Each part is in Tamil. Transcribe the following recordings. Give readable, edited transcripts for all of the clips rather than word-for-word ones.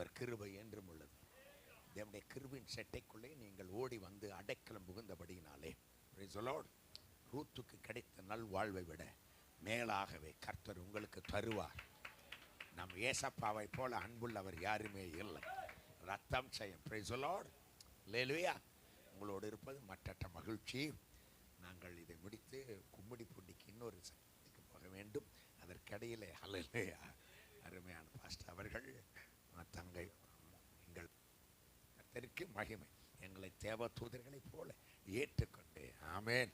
அவர் கிருபை என்றும் உள்ளது. தேவனுடைய கிருபின் செட்டைக்குள்ளே நீங்கள் ஓடி வந்து அடைக்கலம் புகுந்தபடியினாலே praise the Lord, ரூத்துக்கு கிடைத்த நல்வாழ்வை விட மேலாகவே கர்த்தர் உங்களுக்கு தருவார். நம் ஏசப்பாவை போல அன்புள்ளவர் யாருமே இல்லை. ரத்தம் செய்யும் praise the Lord, அல்லேலூயா. உங்களோடு இருப்பது மற்றற்ற மகிழ்ச்சி. நாங்கள் இதை முடித்து கும்மிடி பூண்டிக்கு இன்னொரு சங்கத்துக்கு போக வேண்டும். அதற்கிடையிலே அல்லேலூயா அருமையான பாஸ்டர் அவர்கள் தங்கை எங்கள் கர்த்தருக்கு மகிமை எங்களை தேவ தூதர்களைப் போல ஏற்றுக்கொண்டு ஆமேன்.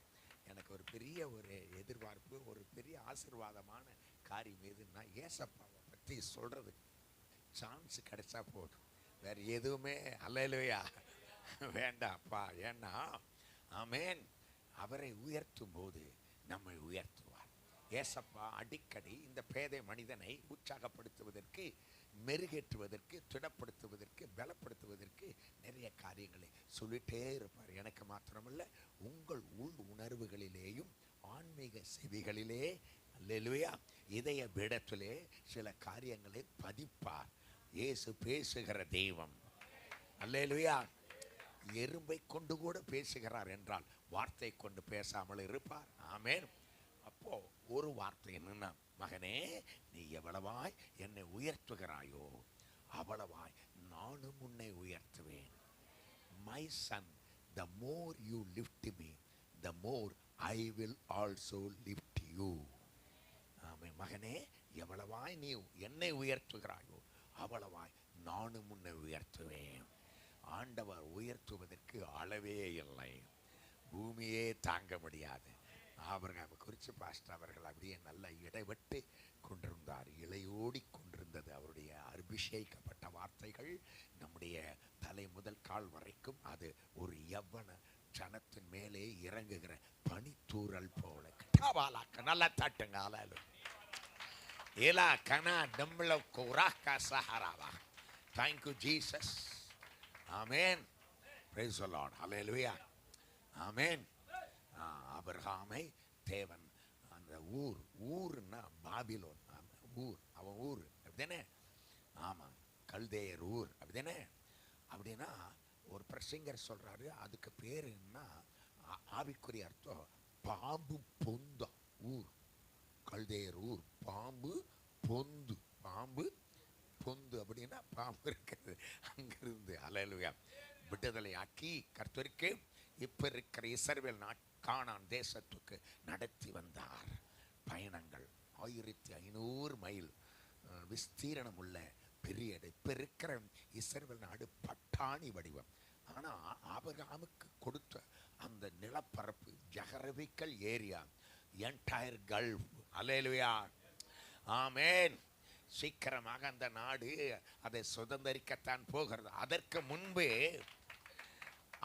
எனக்கு ஒரு பெரிய ஒரு எதிர்பார்ப்பு, ஒரு பெரிய ஆசீர்வாதமான காரியம் எதுன்னா ஏசப்பாவை பற்றி சொல்றது சான்ஸ் கிடைச்சா போதும், வேற எதுவுமே அல்லேலூயா வேண்டாம்ப்பா. ஏன்னா ஆமேன், அவரை உயர்த்தும் போது நம்மை உயர்த்துவார். ஏசப்பா அடிக்கடி இந்த பேதை மனிதனை உற்சாகப்படுத்துவதற்கு, மெருகேற்றுவதற்கு, திடப்படுத்துவதற்கு, பலப்படுத்துவதற்கு நிறைய காரியங்களை சொல்லிட்டே இருப்பார். எனக்கு மாத்திரமல்ல, உங்கள் உள் உணர்வுகளிலேயும் ஆன்மீக செவிகளிலே அல்லேலூயா இதய பீடத்திலே சில காரியங்களை பதிப்பார். இயேசு பேசுகிற தெய்வம் அல்லேலூயா. எறும்பை கொண்டு கூட பேசுகிறார் என்றால் வார்த்தை கொண்டு பேசாமல் இருப்பார். ஆமேன். அப்போ ஒரு வார்த்தை என்னன்னா, மகனே நீ எவ்வளவாய் என்னை உயர்த்துகிறாயோ அவ்வளவாய் நானும் உன்னை உயர்த்துவேன். My son, the more you lift me, the more I will also lift you. ஆமென். மகனே எவ்வளவாய் நீ என்னை உயர்த்துகிறாயோ அவ்வளவாய் நானும் உன்னை உயர்த்துவேன். ஆண்டவர் உயர்த்துவதற்கு அளவே இல்லை, பூமியே தாங்க முடியாது. ஆபிரகாமை குறித்து பாஸ்டர் அவர்கள் அப்படியே நல்ல இடைவெட்டு கொண்டிருந்தார், இலையோடி கொண்டிருந்தது அவருடைய அபிஷேகிக்கப்பட்ட வார்த்தைகள். நம்முடைய தலை முதல் கால் வரைக்கும் அது ஒரு யவ்வன ஜனத்தின் மேலே இறங்குகிற பனித்தூரல் போல. நல்லா தட்டுங்க. ஏலா கனா நம்மள குராக்கா சஹராவா. Thank you Jesus. Amen. Praise the Lord. Hallelujah. ஆமென். ஆபிரகாமை தேவன் அந்த ஊர்னா பாபிலோன் ஊர், அவன் ஊர் அப்படிதானே? ஆமாம், கல்தேயர் ஊர் அப்படிதானே? அப்படின்னா ஒரு பிரசங்கர் சொல்றாரு, அதுக்கு பேர் என்ன ஆவிக்குரிய அர்த்தம்? பாம்பு பொந்த ஊர். கல்தேயர் ஊர் பாம்பு பொந்து, பாம்பு பொந்து அப்படின்னா பாம்பு இருக்கிறது அங்கிருந்து அல்லேலூயா விடுதலை ஆக்கி கர்த்தருக்கு இப்ப இருக்கிற இஸ்ரவேல் கானான் தேசத்துக்கு நடத்தி வந்தார். பயணங்கள் 1500 மைல் விஸ்தீரணம் உள்ள பெரிய இப்ப இருக்கிற இஸ்ரவேல் நாடு பட்டாணி வடிவம். ஆனா ஆபிரகாமுக்கு கொடுத்த அந்த நிலப்பரப்பு ஜெகரபிக்கல் ஏரியா, என்டையர் கல்ஃப். அல்லேலூயா ஆமென். சீக்கிரமாக அந்த நாடு அதை சுதந்திரிக்கத்தான் போகிறது. அதற்கு முன்பே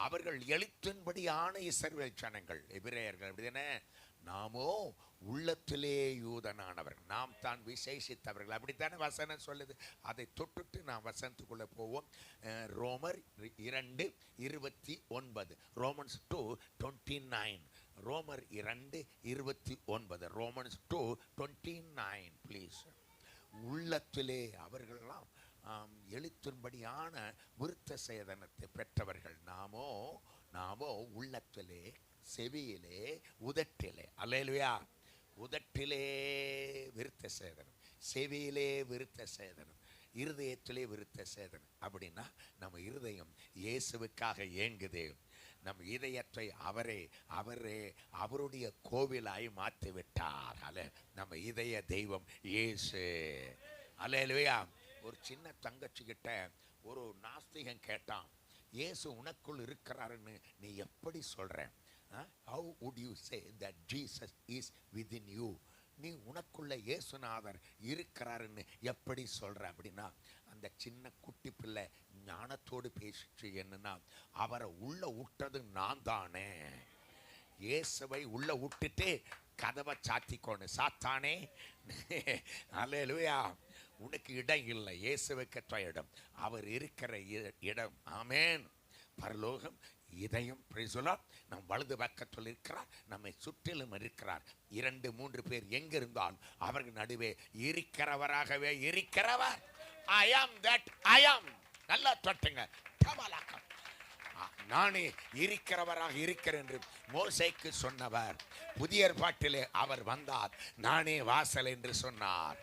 அவர்கள் எழுத்தின்படியான இஸ்ரவேல் ஜனங்கள், எபிரேயர்கள் அப்படிதானே? நாமோ உள்ளத்திலே யூதனானவர்கள், நாம் தான் விசேஷித்தவர்கள் அப்படித்தானே வசனம் சொல்லுது. அதை தொட்டுட்டு நாம் வசனத்துக்குள்ள போவோம். ரோமர் 2:29, ரோமன்ஸ் 2:29, ரோமர் 2:29, ரோமன்ஸ் 2:29 ப்ளீஸ். உள்ளத்திலே அவர்களெல்லாம் எழுத்தின்படியான விருத்த சேதனத்தை பெற்றவர்கள். நாமோ உள்ளத்திலே, செவியிலே, உதட்டிலே, அல்லேலூயா, உதட்டிலே விருத்த சேதனம், செவியிலே விருத்த சேதனம், இருதயத்திலே விருத்த சேதனம். அப்படின்னா நம்ம இருதயம் இயேசுவுக்காக ஏங்குதே. நம் இதயத்தை அவருடைய கோவிலாய் மாற்றி விட்டார். நம்ம இதய தெய்வம் இயேசு. அல்லேலூயா. ஒரு சின்ன தங்கச்சி கிட்ட ஒரு நாஸ்திகன் கேட்டான், இயேசு உனக்குள் இருக்கிறாருன்னு நீ எப்படி சொல்ற? How would you say that Jesus is within you? நீ உனக்குள்ள இயேசுநாதர் இருக்கிறாருன்னு எப்படி சொல்ற அப்படின்னா, அந்த சின்ன குட்டி பிள்ளை ஞானத்தோடு பேசிச்சு. என்னன்னா, அவரை உள்ள விட்டது நான் தானே. இயேசுவை உள்ள விட்டுட்டு கதவை சாத்திக்கோன்னு சாத்தானே. அல்லேலூயா. உனக்கு இடம் இல்லை, இயேசுவுக்கு இடம், அவர் இருக்கிற இடம். ஆமென். பரலோகம் இதயம். நம் வலது பக்கத்தில் இருக்கிறார், நம்மை சுற்றிலும் இருக்கிறார். 2-3 பேர் எங்க இருந்தால் அவர்கள் நடுவே இருக்கிறவராகவே இருக்கிறவர். I am that I am. நல்லா தொட்டுங்க. டபலக்கம். நானே இருக்கிறவராக இருக்கிறேன் என்று மோசேக்கு சொன்னவர் புதிய ஏற்பாட்டிலே அவர் வந்தார். நானே வாசல் என்று சொன்னார்.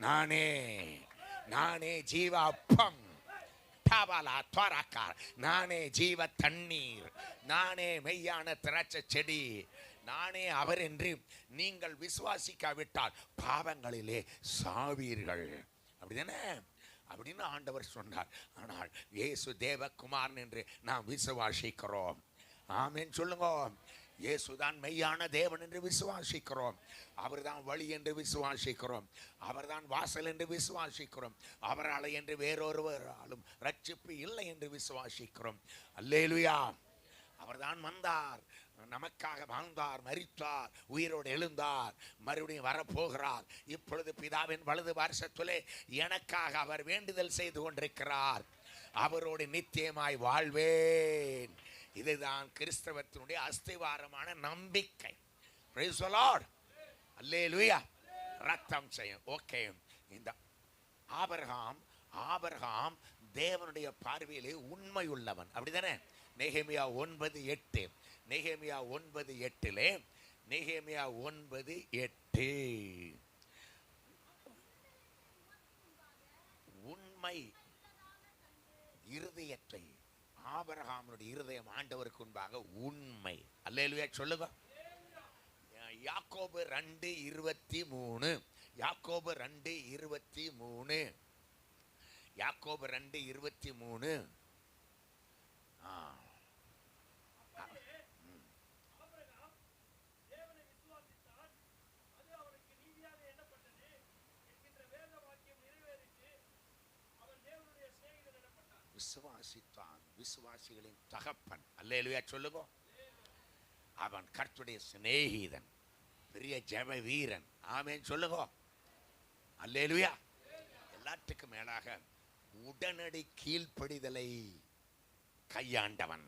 நானே ஜீவ அப்பம், நானே ஜீவ தண்ணீர், நானே மெய்யான திராட்சை செடி, நானே அவர் என்று நீங்கள் விசுவாசிக்காவிட்டால் பாவங்களிலே சாவீர்கள். அப்படிதானே? அப்படின்னு ஆண்டவர் சொன்னார். ஆனால் இயேசு தேவகுமாரன் என்று நாம் விசுவாசிக்கிறோம். ஆமென் சொல்லுங்க. இயேசுதான் மெய்யான தேவன் என்று விசுவாசிக்கிறோம். அவர்தான் வழி என்று விசுவாசிக்கிறோம். அவர்தான் வாசல் என்று விசுவாசிக்கிறோம். அவரால் என்று வேறொருவராலும் ரட்சிப்பு இல்லை என்று விசுவாசிக்கிறோம். அல்லேலூயா. அவர்தான் வந்தார், நமக்காக வாழ்ந்தார், மரித்தார், உயிரோடு எழுந்தார், மறுபடியும் வரப்போகிறார். இப்பொழுது பிதாவின் வலது பார்சத்திலே எனக்காக அவர் வேண்டுதல் செய்து கொண்டிருக்கிறார். அவரோடு நித்தியமாய் வாழ்வேன். இதுதான் கிறிஸ்தவத்தினுடைய அஸ்திவாரமான நம்பிக்கை. Praise the Lord. அல்லேலூயா. ரத்தம் செய்யும். ஓகே. இந்த ஆபிரகாம் தேவனுடைய பார்வையிலே உண்மை உள்ளவன். அப்படிதானே? நெகேமியா 9:8. நெகேமியா 9:8 நெகேமியா 9:8 உண்மை இருதயத்தை, ஆபிரகாமுடைய இருதயம் ஆண்டவருக்கு முன்பாக உண்மை. அல்லேலூயா சொல்லுங்க. யாக்கோபு 2:23. யாக்கோபு 2:23. யாக்கோபு 2:23. விசுவாசித்தான், விசுவாசிகளின் தகப்பன். அல்லேலூயா சொல்லுங்க. அவன் கர்த்தருடைய சிநேகிதன், பெரிய ஜெப வீரன். ஆமென் சொல்லுங்க. அல்லேலூயா. எல்லாத்துக்கும் மேலாக உடனடி கீழ்ப்படிதலை கையாண்டவன்.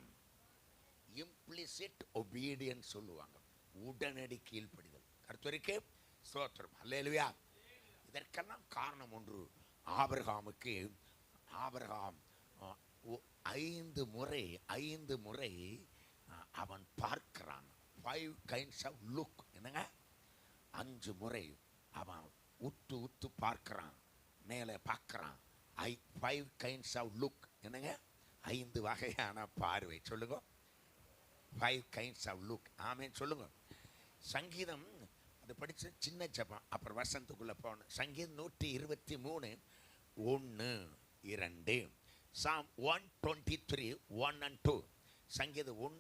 இம்ப்ளிசிட் ஒபீடியன்ஸ் சொல்லுவாங்க. உடனடி கீழ்ப்படிதல். கர்த்தருக்கு ஸ்தோத்திரம். அல்லேலூயா. இதற்கெல்லாம் காரணம் ஒன்று. ஆபிரகாம் 5 முறை அவன் பார்க்கிறான். 5 kinds of look. என்னங்க? 5 முறை அவன் உத்து பார்க்கிறான், மேலே பார்க்கிறான். 5 kinds of look. என்னங்க? 5 வகையான பார்வை. சொல்லுங்க. 5 kinds of look. ஆமென் சொல்லுங்க. சங்கீதம் அது படிச்ச சின்ன ஜெபம். அப்புறம் வசனத்துக்குள்ள போகணும். சங்கீதம் 123 1 2. Psalm 123 1 and 2. சங்கீதம் 1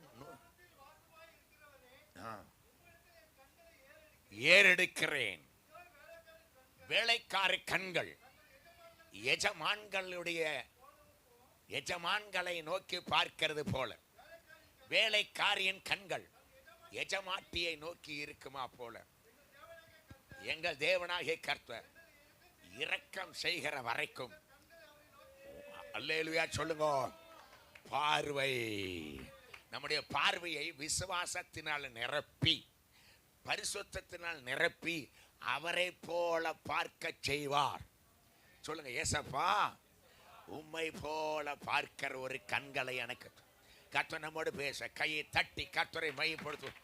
ஏறெடுக்கிறேன். வேலைக்கார கண்கள் எஜமான்களை நோக்கி பார்க்கிறது போல, வேலைக்காரியின் கண்கள் எஜமாட்டியை நோக்கி இருக்குமா போல, எங்கள் தேவனாகிய கர்த்தர் இரக்கம் செய்கிற வரைக்கும். அல்லேலூயா சொல்லுங்க. பார்வை, நம்முடைய பார்வையை விசுவாசத்தினால் நிரப்பி, பரிசுத்தத்தினால் நிரப்பி அவரை போல பார்க்க செய்வார். சொல்லுங்க. ஏசப்பா, உம்மை போல பார்க்கிற ஒரு கண்களை எனக்கு. கர்த்தர் நம்மோடு பேச கையை தட்டி கர்த்தரை மையப்படுத்தும்.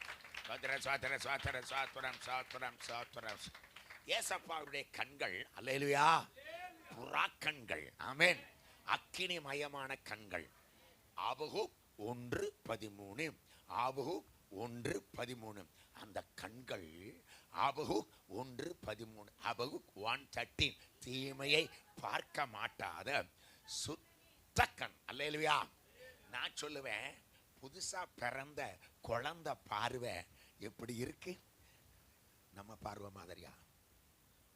ஏசப்பாவுடைய கண்கள் அல்லேலூயா புறா கண்கள். ஆமென். அக்கினிமயமான கண்கள். ஆபகுக் 1:13. ஆபகுக் 1:13. அந்த கண்கள் ஆபகுக் 1:13. ஆபகுக் 1:13 தீமையை பார்க்க மாட்டாத சுத்த கண். அல்லேலூயா. நான் சொல்லுவேன், புதுசா பிறந்த குழந்தை பார்வை எப்படி இருக்கு? நம்ம பார்வை மாதிரியா?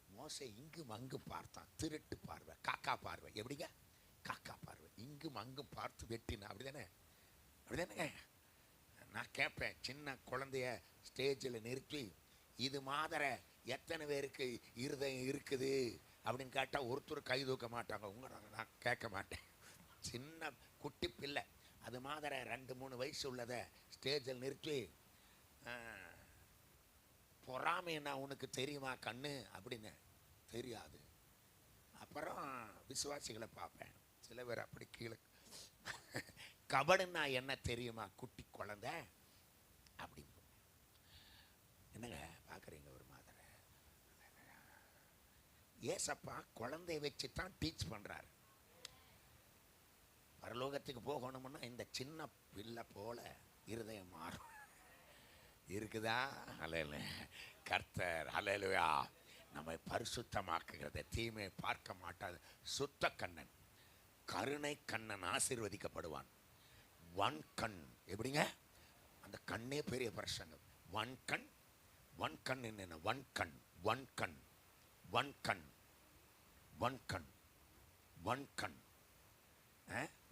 மோசே இங்கும் அங்கும் பார்த்தான். திருட்டு பார்வை, காக்கா பார்வை. எப்படிங்க? காக்கா பார்வை. இங்கும் அங்கும் பார்த்து வெட்டினா. அப்படிதானே? நான் கேட்பேன், சின்ன குழந்தைய ஸ்டேஜில் நிறுத்தி இது மாதிரி எத்தனை பேருக்கு இருதயம் இருக்குது அப்படின்னு கேட்டால் ஒருத்தர் கை தூக்க மாட்டாங்க. நான் கேட்க மாட்டேன். சின்ன குட்டி பிள்ளை அது மாதிரி 2-3 வயசு உள்ளதை ஸ்டேஜில் நிறுத்தி, பொறாமை என்ன உனக்கு தெரியுமா கண்ணு அப்படின்னு. தெரியாது. அப்போ அப்புறம் விசுவாசிகளை பார்ப்பேன். சில பேர் அப்படி கீழே கபடுன்னா என்ன தெரியுமா? குட்டி குழந்தை அப்படி. என்னங்க பார்க்குறீங்க ஒரு மாதிரி? ஏசப்பா குழந்தைய வச்சு தான் டீச் பண்ணுறாரு. பரலோகத்துக்கு போகணும்னா இந்த சின்ன பிள்ளை போல இருதயம் மாறும். இருக்குதா? அல்ல கர்த்தர் அல்லேலூயா நம்மை பரிசுத்தமாக்குகிறத தீமையை பார்க்க மாட்டாது. சுத்த கண்ணன், கருணை கண்ணன் ஆசீர்வதிக்கப்படுவான். ஒன் கண் எப்படிங்க? அந்த கண்ணே பெரிய பிரசங்கம். ஒன் கண், ஒன் கண் என்ன? ஒன் கண், ஒன் கண், ஒன் கண், ஒன் கண், ஒன் கண்.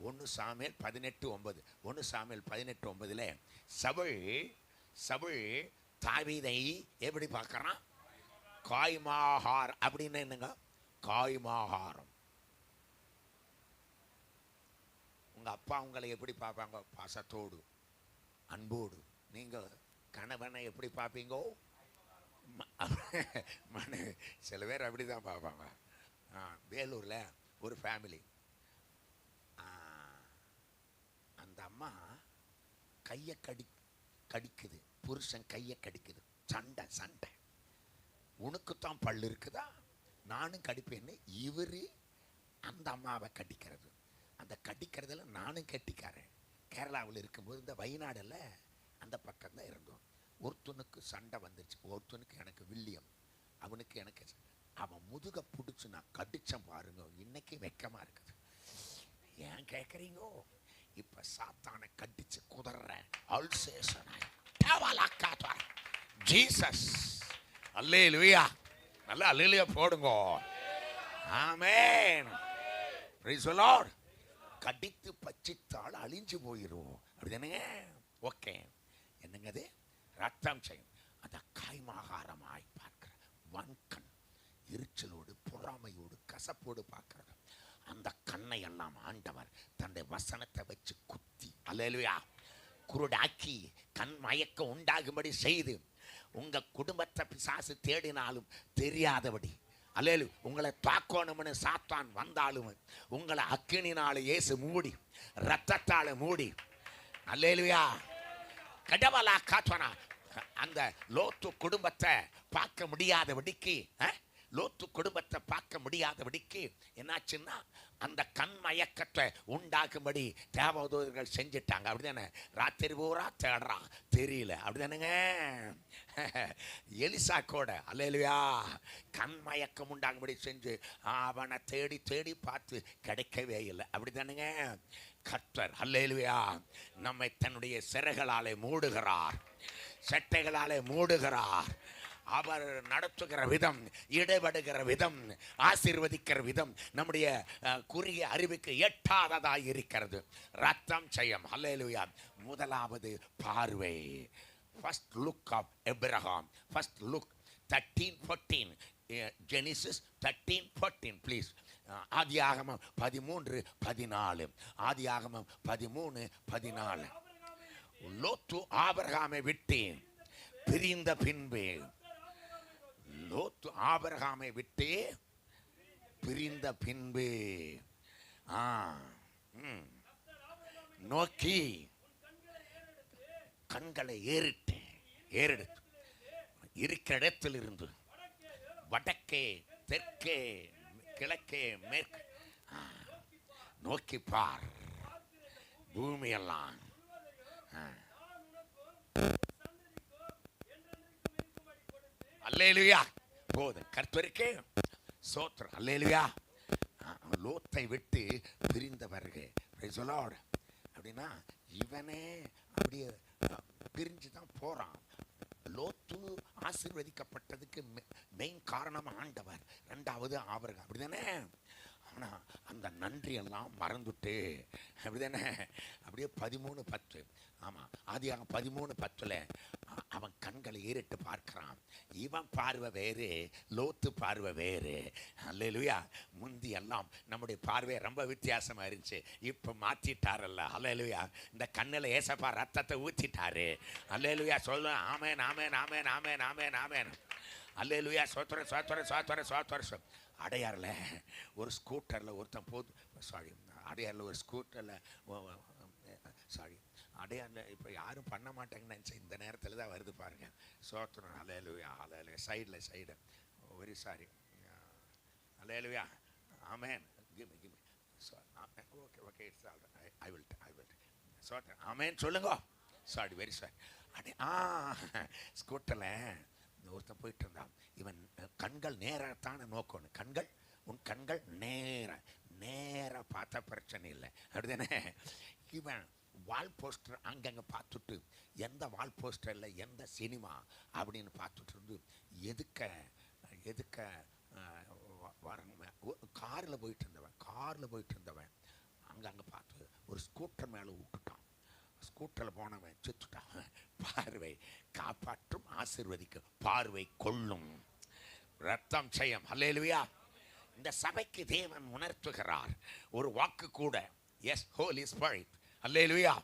1 சாமுவேல் 18:9. 1 சாமுவேல் 18:9 சவுல் தாவீதை எப்படி பார்க்கறான்? காய்மாகாரம். அப்படின்னு என்னங்க? காய்மாகாரம். உங்க அப்பா உங்களை எப்படி பார்ப்பாங்க? பாசத்தோடு, அன்போடு. நீங்க கணவனை எப்படி பார்ப்பீங்கோ? சில பேர் அப்படிதான் பார்ப்பாங்க. வேலூர்ல ஒரு ஃபேமிலி, அந்த அம்மா கையை கடிக்குது, புருஷன் கையை கடிக்குது. சண்டை சண்டை. உனக்குத்தான் பல்லு இருக்குதா, நானும் கடிப்பேன்னு இவரு அந்த அம்மாவை கடிக்கிறது. அந்த கடிக்கிறதுல நானும் கட்டிக்காரன். கேரளாவில் இருக்கும்போது இந்த வயநாடில் அந்த பக்கம் தான் இருந்தோம். ஒருத்தனுக்கு சண்டை வந்துருச்சு. ஒருத்தனுக்கு எனக்கு வில்லியம், அவனுக்கு எனக்கு. அவன் முதுக பிடிச்சி நான் கடிச்சேன் பாருங்க. இன்னைக்கு வெக்கமா இருக்குது. ஏன் கேட்குறீங்கோ? இப்ப சாத்தானை கடிச்சு குதறேன். ஜீசஸ் அல்லேலூயா. நல்லா அல்லேலூயா போடுங்க. ஆமென். Praise the lord. கடித்து பச்சித்தால் அழிஞ்சு போயிரும். அப்படிதானே? ஓகே. என்னங்க அது? ரத்தம் செய்யும். அத காய்மாகாரமாய் பார்க்கிற வன்கண், எரிச்சலோடு, பொறாமையோடு, கசப்போடு பார்க்கிறது. அந்த கண்ணை எல்லாம் ஆண்டவர் தன்னுடைய வசனத்தை வச்சு குத்தி அல்லேலூயா குருடாக்கி கண் மயக்கம் உண்டாகும்படி செய்து, உங்க குடும்பத்தை பிசாசு தேடினாலும் தெரியாதபடி அல்லேலு உங்களை தாக்கணும்னு சாத்தான் வந்தாலும் உங்களை அக்கினினால இயேசு மூடி, ரத்தத்தால மூடி அல்லேலூயா கடவலா காத்வனா. அந்த லோத்து குடும்பத்தை பார்க்க முடியாதபடிக்கு, லோத்து குடும்பத்தை பார்க்க முடியாதபடிக்கு என்னாச்சுன்னா அந்த கண் மயக்கத்தை உண்டாக்கும்படி தேவதூதர்கள் செஞ்சிட்டாங்க. அப்படிதானே? ராத்திரி பூரா தேடுறான், தெரியல. அப்படிதானுங்க? எலிசா கூட அல்லேலூயா கண் மயக்கம் உண்டாகும்படி செஞ்சு அவனை தேடி தேடி பார்த்து கிடைக்கவே இல்லை. அப்படிதானுங்க? கர்த்தர் அல்லேலூயா நம்மை தன்னுடைய சிறைகளாலே மூடுகிறார், சட்டைகளாலே மூடுகிறார். அவர் நடத்துகிற விதம், இடைபடுகிற விதம், ஆசீர்வதிக்கிற விதம் நம்முடைய குறுகிய அறிவுக்கு எட்டாததாய் இருக்கிறது. ரத்தம் செய்யும். அல்லேலூயா. முதலாவது பார்வை. First look of Abraham. First look 13:14. Genesis 13:14 please. ஆதியாகமம் 13:14. ஆதியாகமம் 13:14. லோத்து ஆபிரகாமை விட்டு பிரிந்த பின்பு, லோத்து ஆபிரகாமை விட்டு பிரிந்த பின்பு நோக்கி கண்களை ஏறிட்டு இருக்கிற இடத்தில் இருந்து வடக்கே, தெற்கே, கிழக்கே, மேற்கு நோக்கி பார். பூமியெல்லாம் அல்லேலூயா போதும். கர்த்தருக்கே ஸ்தோத்திரம். அல்லேலூயா. லோத்தை விட்டு பிரிந்தவர்கள். Price the Lord. அப்படின்னா இவனே அப்படியே பிரிஞ்சு தான் போறான். லோத்து ஆசீர்வதிக்கப்பட்டதுக்கு மெயின் காரணம் ஆண்டவர். ரெண்டாவது ஆபிரகாம். அப்படிதானே? ஆனா அந்த நன்றி எல்லாம் மறந்துட்டு அப்படிதானே? அப்படியே 13:10. ஆமா, ஆதியாகமம் 13:10 அவன் கண்களை ஏறிட்டு பார்க்கிறான். இவன் பார்வை வேறு, லோத்து பார்வை வேறு. அல்லேலூயா. முந்தி எல்லாம் நம்முடைய பார்வை ரொம்ப வித்தியாசமா இருந்துச்சு. இப்ப மாத்திட்டாரல்ல. அல்லேலூயா. இந்த கண்ணில் ஏசப்பா ரத்தத்தை ஊத்திட்டாரு. அல்லேலூயா. சொல்ல ஆமென், ஆமென், ஆமென், ஆமென், ஆமென், ஆமென். அல்லேலூயா. சோத்திரம், சோத்திரம், சோத்திரம், சோத்திரம். அடையாரில் ஒரு ஸ்கூட்டரில் ஒருத்தன் அடையாரில் ஒரு ஸ்கூட்டரில் சாரி அடையாரில் இப்போ யாரும் பண்ண மாட்டாங்கன்னு நினச்சேன். இந்த நேரத்தில் தான் வருது பாருங்க. சோத்திரம். ஹல்லேலூயா ஹல்லேலூயா. Side very sorry. ஹல்லேலூயா. ஆமென். Give me okay it's all right. I will சோத்திரம். ஆமென் சொல்லுங்க. Sorry very sorry. ஸ்கூட்டரில் ஒருத்தன் போயிட்டு இருந்தான். இவன் கண்கள் நேரத்தான நோக்கணும். உன் கண்கள் நேர பார்த்தா பிரச்சனை இல்லை, அப்படிதானே? இவன் வால் போஸ்டர் அங்கங்கே பார்த்துட்டு, எந்த வால் போஸ்டர் இல்லை, எந்த சினிமா அப்படின்னு பார்த்துட்டு இருந்து எதுக்க காரில் போயிட்டு இருந்தவன் அங்கே பார்த்து ஒரு ஸ்கூட்டர் மேலே விட்டுட்டான். ஸ்கூட்டரில் போனவன் செத்துட்டான். பார்வை காப்பாற்றும், ஆசீர்வதிக்கும், பார்வை கொள்ளும், ரத்தம் செய்யும். ஹல்லேலூயா. இந்த சபைக்கு தேவன் உணர்த்துகிறார் ஒரு வாக்கு கூட. Yes holy spirit. ஹல்லேலூயா.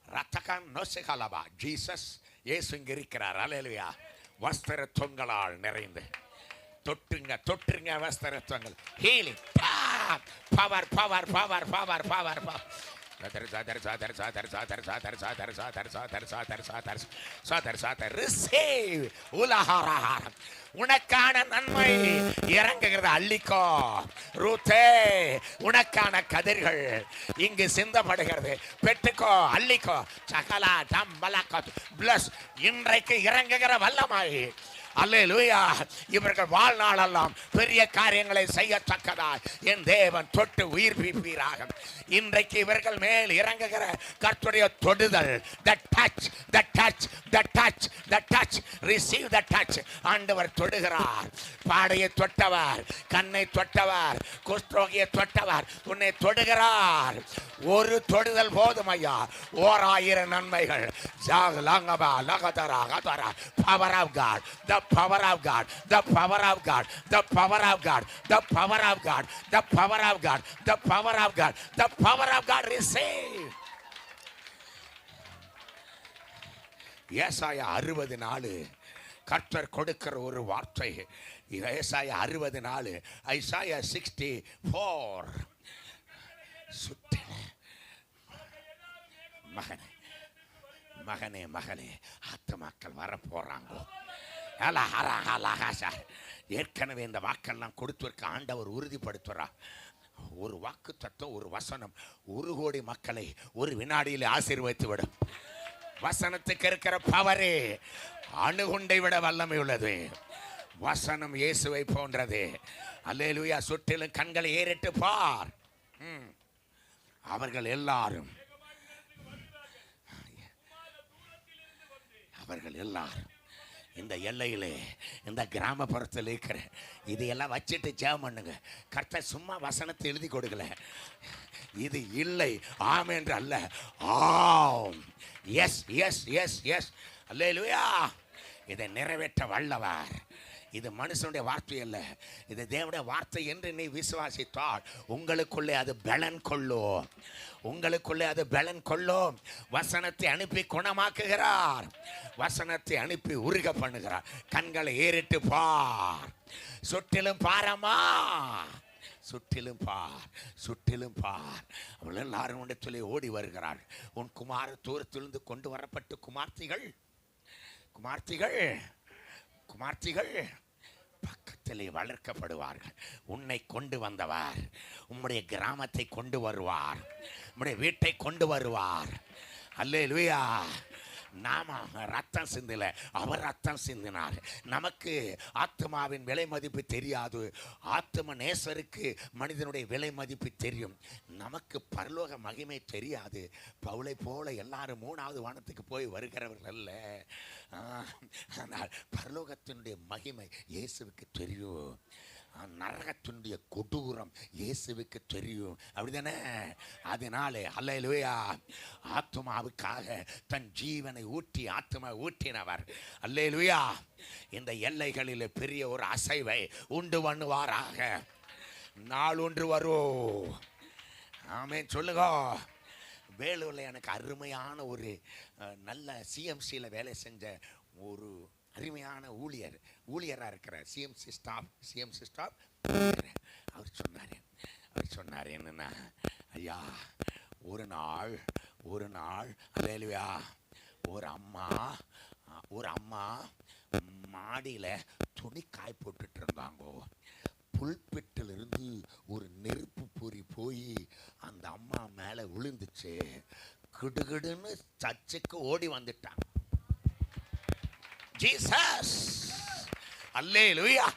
ரத்தகான் நோசகலபா. ஜீசஸ் இயேசு இங்கே இருக்கிறார். ஹல்லேலூயா. வஸ்திர தொங்கலால் நிறைந்து தொட்டுங்க வஸ்திர தொங்கல். Healing power power power power power power. உனக்கான நன்மை இறங்குகிறது. அள்ளிக்கோ ரூத்தே. உனக்கான கதிர்கள் இங்கு சிந்தப்படுகிறது. பெற்றுக்கோ, அள்ளிக்கோ. சகலா டம்பலக்கோ பிளஸ். இன்றைக்கு இறங்குகிற வல்லமாய். அல்லேலூயா. இவர்கள் வாழ்நாளெல்லாம் பெரிய காரியங்களை செய்யத்தக்கதாய் என் தேவன் தொட்டு உயிர்ப்பிப்பீராக. இன்றைக்கு இவர்கள் மேல் இறங்குகிற கர்த்தருடைய தொடுதல், the touch, receive the touch. ஆண்டவர் தொடுகிறார். பாடையை தொட்டவர், கண்ணை தொட்டவர், குஷ்டரோகியை தொட்டவர், உன்னை தொடுகிறார். ஒரு தொடுதல் போதும் ஐயா. 1000 நன்மைகள். Power of God, the power of God, the power of God, the power of God, the power of God, the power of God, the power of God, the power of God. Receive. ஏசாயா 64 கர்த்தர் கொடுக்கிற ஒரு வார்த்தை. ஏசாயா 64, ஐசாயா 64. மகனே மகளே, ஆத்துமாக்கள் வர போறாங்க. ஏற்கனவே இந்த வாக்கெல்லாம் கொடுத்திருக்க ஆண்டவர் உறுதிப்படுத்துறார். ஒரு வாக்கு தத்துவம், ஒரு வசனம் 1 கோடி மக்களை ஒரு வினாடியில் ஆசீர்வதித்து விடும். வசனத்துக்கு இருக்கிற பவரே அணுகுண்டை விட வல்லமை உள்ளது. வசனம் இயேசுவை போன்றது. அல்லேலூயா. சுற்றிலும் கண்களை ஏறிட்டு பார். அவர்கள் எல்லாரும் இந்த எல்லையிலே, இந்த கிராமப்புறத்தில் இருக்கிற இதையெல்லாம் வச்சுட்டு ஜெபம் பண்ணுங்க. கர்த்தர் சும்மா வசனத்தை எழுதி கொடுக்கல. இது இல்லை ஆம் என்று அல்ல, ஆம். Yes yes yes yes. அல்லேலூயா. இதை நிறைவேற்ற வல்லவர். இது மனுஷனுடைய வார்த்தை அல்ல, இது தேவனுடைய வார்த்தை என்று நீ விசுவாசித்தால் உங்களுக்குள்ளே அது பலன் கொள்ளும். உங்களுக்குள்ளே அது பலன் கொள்ளும். வசனத்தை அனுப்பி குணமாக்குகிறார். வசனத்தை அனுப்பி உருக பண்ணுகிறார். கண்களை ஏறிட்டு பார். சுற்றிலும் பாரமா, சுற்றிலும் பார், சுற்றிலும் பார். அவள் எல்லாரும் சொல்லி ஓடி வருகிறாள். உன் குமார தூரத்திலிருந்து கொண்டு வரப்பட்டு குமார்த்திகள் பக்கத்திலே வளர்க்கப்படுவார்கள். உன்னை கொண்டு வந்தவர் உம்முடைய கிராமத்தை கொண்டு வருவார், உம்முடைய வீட்டை கொண்டு வருவார். அல்லேலூயா. நாம ரத்தம் சிந்தல, அவர் ரத்தம் சிந்தினார். நமக்கு ஆத்மாவின் விலை மதிப்பு தெரியாது. ஆத்ம நேசருக்கு மனிதனுடைய விலை மதிப்பு தெரியும். நமக்கு பரலோக மகிமை தெரியாது. பவுலை போல எல்லாரும் 3வது வானத்துக்கு போய் வருகிறவர்கள் அல்ல. ஆனால் பரலோகத்தினுடைய மகிமை இயேசுவுக்கு தெரியும். நரகத்தினுடைய கொடூரம் இயேசுவுக்கு தெரியும். அப்படிதானே? அதனாலே அல்லேலூயா, ஆத்மாவுக்காக தன் ஜீவனை ஊற்றி ஆத்மா ஊற்றினவர். அல்லேலூயா. இந்த எல்லைகளில் பெரிய ஒரு அசைவை உண்டு பண்ணுவாராக. நாள் ஒன்று வரும். ஆமென் சொல்லுங்க. வேலூரில் எனக்கு அருமையான ஒரு நல்ல சிஎம்சியில் வேலை செஞ்ச ஒரு அருமையான ஊழியராக இருக்கிற சிஎம்சி ஸ்டாப் அவர் சொன்னார் என்னன்னா, ஐயா ஒரு நாள் அல்லேலூயா, ஒரு அம்மா மாடியில் துணி காய் போட்டுட்டு இருந்தாங்கோ. புல்பிட்டிலிருந்து ஒரு நெருப்பு பொறி போய் அந்த அம்மா மேலே விழுந்துச்சு. கிடுகிடுன்னு சர்ச்சுக்கு ஓடி வந்துட்டாங்க. ஜீசஸ், அல்லேலூயா,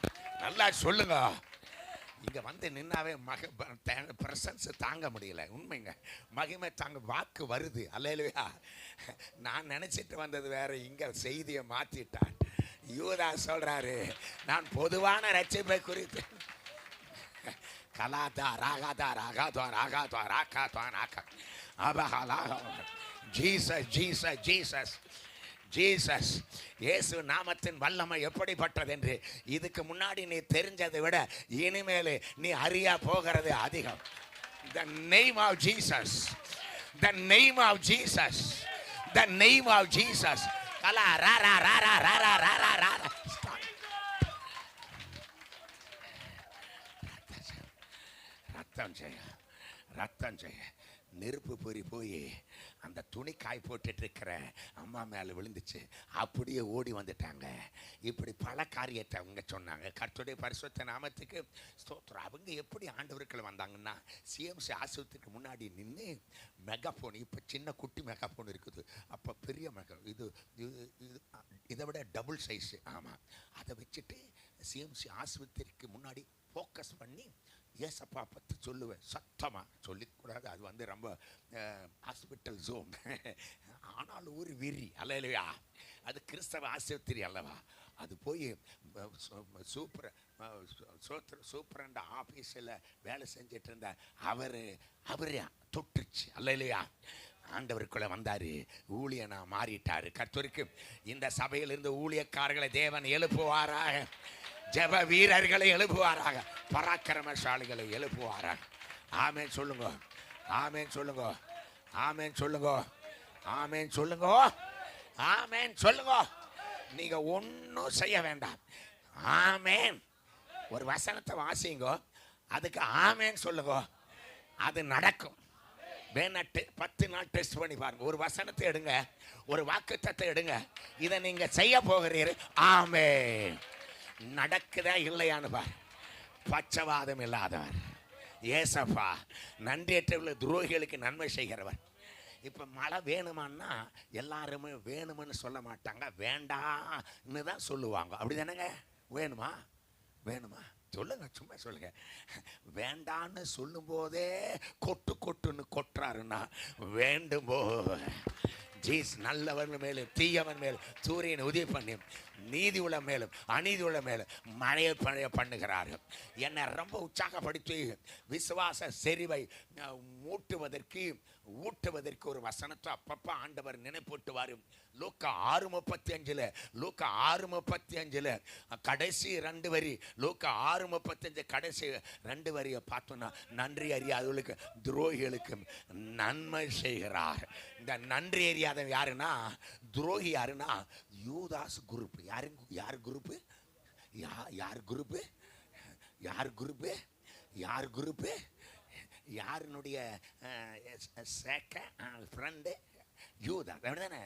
நல்லா சொல்லுங்க. இங்க வந்து நின்னாவே பிரசன்ஸ் தாங்க முடியல. உண்மைங்க, மகிமை தாங்க, வாக்கு வருது. அல்லேலூயா. நான் நினைச்சிட்டு வந்தது வேற, இங்க செய்தியை மாத்திட்டான். யூதா சொல்றாரு, நான் பொதுவான ரட்சிப்பை குறித்து கலாதா ராகாதா ராகாதா ராகாதா ராகாதா ராகா அபஹலா ஜீசஸ் ஜீசஸ் ஜீசஸ் ஜீசஸ். இயேசு நாமத்தின் வல்லமை எப்படிப்பட்டது என்று இதுக்கு முன்னாடி நீ தெரிஞ்சதை விட இனிமேல் நீ அறியா போகிறது அதிகம். The name of Jesus, the name of Jesus, the name of Jesus. கலா ரா ரா ரா ரா ரா ரா ரா ரா ரா. ரத்தம் செய்ய நெருப்பு பொறி போய் அந்த துணி காய் போட்டுட்டு இருக்கிற அம்மா மேலே விழுந்துச்சு. அப்படியே ஓடி வந்துட்டாங்க. இப்படி பல காரியத்தை அவங்க சொன்னாங்க. கர்த்தருடைய பரிசுத்த நாமத்துக்கு ஸ்தோத்திரம். அவங்க எப்படி ஆண்டவர்கள் வந்தாங்கன்னா, சிஎம்சி ஆஸ்பத்திரிக்கு முன்னாடி நின்று மெகாஃபோன், இப்போ சின்ன குட்டி மெகாஃபோன் இருக்குது, அப்போ பெரிய இது இதை விட டபுள் சைஸு. ஆமாம், அதை வச்சுட்டு சிஎம்சி ஆஸ்பத்திரிக்கு முன்னாடி ஃபோக்கஸ் பண்ணி ஏசப்பா பற்றி சொல்லுவேன். சத்தமாக சொல்லிக்கூடாது, அது வந்து ரொம்ப ஹாஸ்பிட்டல் ஜோன். ஆனால் ஒரு வெறி. அல்லேலூயா. அது கிறிஸ்தவ ஆஸ்பத்திரி அல்லவா. அது போய் சூப்பரண்ட ஆஃபீஸில் வேலை செஞ்சிட்டு இருந்த அவரே தொட்டுருச்சு. அல்லேலூயா. ஆண்டவருக்குள்ள வந்தாரு, ஊழியனா மாறிட்டாரு. கர்த்தருக்கு இந்த சபையிலிருந்து ஊழியக்காரர்களை தேவன் எழுப்புவாராக, ஜெப வீரர்களை எழுப்புவாராக, பராக்கிரமசாலிகளை எழுப்புவாராக. ஆமென் சொல்லுங்க, ஆமென் சொல்லுங்க, ஆமென் சொல்லுங்க, ஆமென் சொல்லுங்க, ஆமென் சொல்லுங்க. நீங்க ஒன்றும் செய்ய வேண்டாம். ஆமென். ஒரு வசனத்தை வாசிங்க, அதுக்கு ஆமென் சொல்லுங்க, அது நடக்கும். வேணட்டு 10 நாள் டெஸ்ட் பண்ணி பாருங்க. ஒரு வசனத்தை எடுங்க, ஒரு வாக்குத்தத்தை எடுங்க, இதை நீங்க செய்ய போகிறீர்கள். ஆமென். நடக்குதா இல்லையான்னு பார். பச்சவாதம் இல்லாதவர் ஏசப்பா, நன்றியற்ற துரோகிகளுக்கு நன்மை செய்கிறவர். இப்போ மழை வேணுமான்னா எல்லாருமே வேணும்னு சொல்ல மாட்டாங்க, வேண்டான்னு தான் சொல்லுவாங்க. அப்படி தானேங்க? வேணுமா வேணுமா சொல்லுங்க, சும்மா சொல்லுங்க. வேண்டான்னு சொல்லும் போதே கொட்டுன்னு கொட்டுறாருன்னா வேண்டும்போ ஜீஸ் நல்லவன் மேலும் தீயவன் மேலும் சூரியன் உதவி பண்ணி நீதி உள்ள மேலும் அநீதி உள்ள மேலும் மழையை பண்ணுகிறார்கள். என்னை ரொம்ப உற்சாகப்படுத்தி விசுவாச செறிவை ஊட்டுவதற்கு ஒரு வசனத்தை அப்பப்போ ஆண்டவர் நினைப்பூட்டுவார். லூக்கா 6:35 கடைசி 2 வரி, லூக்கா 6:35 கடைசி 2 வரியை பார்த்தோன்னா, நன்றி அறியாதவர்களுக்கு துரோகிகளுக்கு நன்மை செய்கிறார். இந்த நன்றி அறியாத யாருன்னா, துரோகி யாருன்னா யூதாஸ் குரூப். யார் குரூப்பு? யார் குரூப்பு? யார் குரூப்பு? யார் குரூப்பு? யாருனுடைய ஃப்ரெண்டு? யூதாஸ். அப்படிதானே?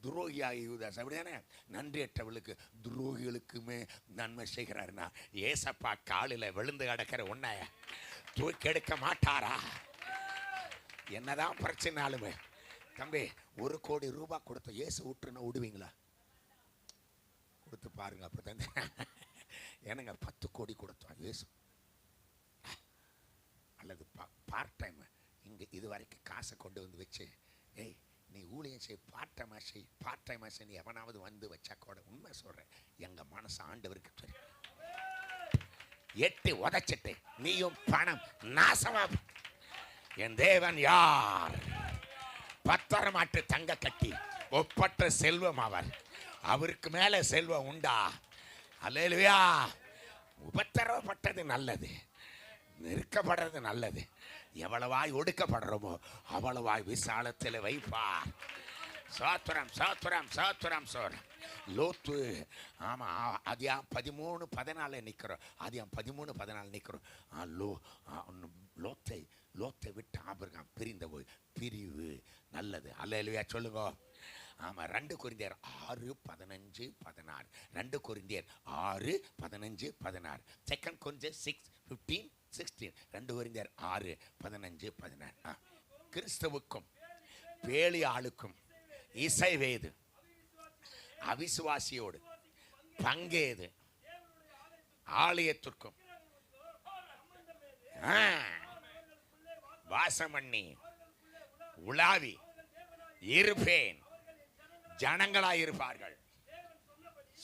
துரோகியாக யூதாஸ். அப்படிதானே? நன்றியற்றவளுக்கு துரோகிகளுக்குமே நன்மை செய்கிறாருன்னா, ஏசப்பா காலில் விழுந்து கிடக்கிற உன்னை தூக்கெடுக்க மாட்டாரா? என்னதான் பிரச்சனாலுமே தம்பி, 1 கோடி ரூபாய் கொடுத்த இயேசு விட்டுருன்னா விடுவீங்களா? கொடுத்து பாருங்க. அப்போ தான் என்னங்க 10 கோடி கொடுத்தோம் இயேசு, அல்லது பார்ட் டைம் இங்கே இது வரைக்கும் காசை கொண்டு வந்து வச்சு, ஏய் நீ ஊழியம் செய், பார்ட் டைமாக செய், நீ எவனாவது வந்து வச்சா கூட, உண்மை சொல்கிறேன், எங்கள் மனசு ஆண்டவருக்கு தெரியும். 8 உதைச்சிட்டு நீயும் பணம் நாசமா. என் தேவன் யார்? 10 மாட்டு தங்க கட்டி ஒப்பற்ற செல்வம் அவர். அவருக்கு மேலே செல்வம் உண்டா? அல்லேலூயா. உபத்திரவப்பட்டது நல்லது, நெருக்கப்படுறது நல்லது. எவ்வளவாய் ஒடுக்கப்படுறோமோ அவ்வளவாய் விசாலத்தில் வைப்பார். சோத்திரம் சோத்திரம் சோத்திரம் சோத்திரம். லோத்து. ஆமா, அதிகம் 13:14 நிற்கிறோம். அதிகம் 13:14 நிற்கிறோம். லோத்தை விட்டு ஆபிரகாம் பிரிந்த போய் பிரிவு நல்லது. அல்லேலூயா சொல்லுங்க. ஆமா, 2 கொரிந்தியர் 6:15-16. 2 கொரிந்தியர் 6:15-16. 2 கொரிந்தியர் 6:15-16. 2 கொரிந்தியர் 6:15-16. கிறிஸ்துவுக்கும் பேலியாளுக்கும் இசைவேது, அவிசுவாசியோடு பங்கேது, ஆலயத்திற்கும் வாசம் பண்ணி உலாவி இருப்பேன். ஜனங்களாயிருப்பார்கள்.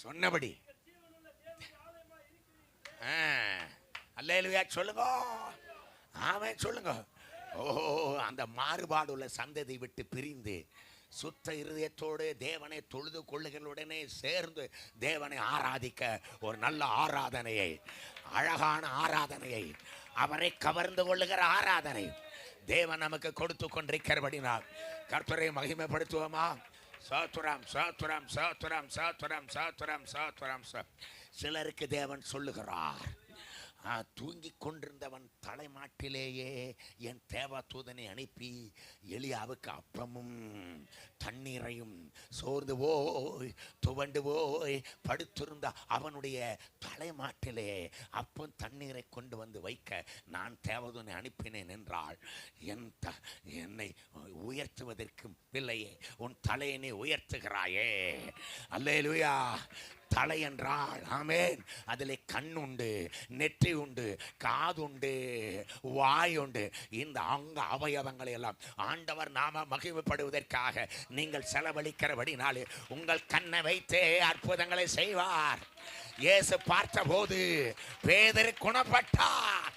சொன்னபடி அல்லேலூயா சொல்லுங்க. ஆமென் சொல்லுங்க. ஓஹோ, அந்த மாறுபாடு உள்ள சந்ததி விட்டு பிரிந்து சுத்த இருதயத்தோடு தேவனை தொழுது கொள்ளுகளுடனே சேர்ந்து தேவனை ஆராதிக்க ஒரு நல்ல ஆராதனையை, அழகான ஆராதனையை, அவரை கவர்ந்து கொள்ளுகிற ஆராதனை தேவன் நமக்கு கொடுத்து கொண்டிருக்கிறபடினால் கர்த்தரை மகிமைப்படுத்துவோமா? சோத்ரம் சோத்ரம் சோத்ரம் சோத்ரம் சோத்ரம் சோத்ரம். சிலருக்கு தேவன் சொல்லுகிறார், தூங்கி கொண்டிருந்தவன் தலைமாட்டிலேயே என் தேவதூதனை அனுப்பி எலியாவுக்கு அப்பமும் தண்ணீரையும், சோர்ந்து போய் துவண்டு போய் படுத்திருந்த அவனுடைய தலைமாட்டிலே அப்பம் தண்ணீரை கொண்டு வந்து வைக்க நான் தேவதூதனை அனுப்பினேன் என்றால் என்னை உயர்த்துவதற்கு பிள்ளையே உன் தலையினை உயர்த்துகிறாயே. அல்லேலூயா. தலை என்றால் ஆமென், அதில் கண் உண்டு, நெற்றி உண்டு, காது உண்டு, வாய் உண்டு. இந்த அங்க அவயவங்களை எல்லாம் ஆண்டவர் நாம மகிமைப்படுவதற்காக நீங்கள் செலவழிக்கிறபடினாலே உங்கள் கண்ணை வைத்தே அற்புதங்களை செய்வார். இயேசு பார்த்த போது பேதுரு குணப்பட்டார்.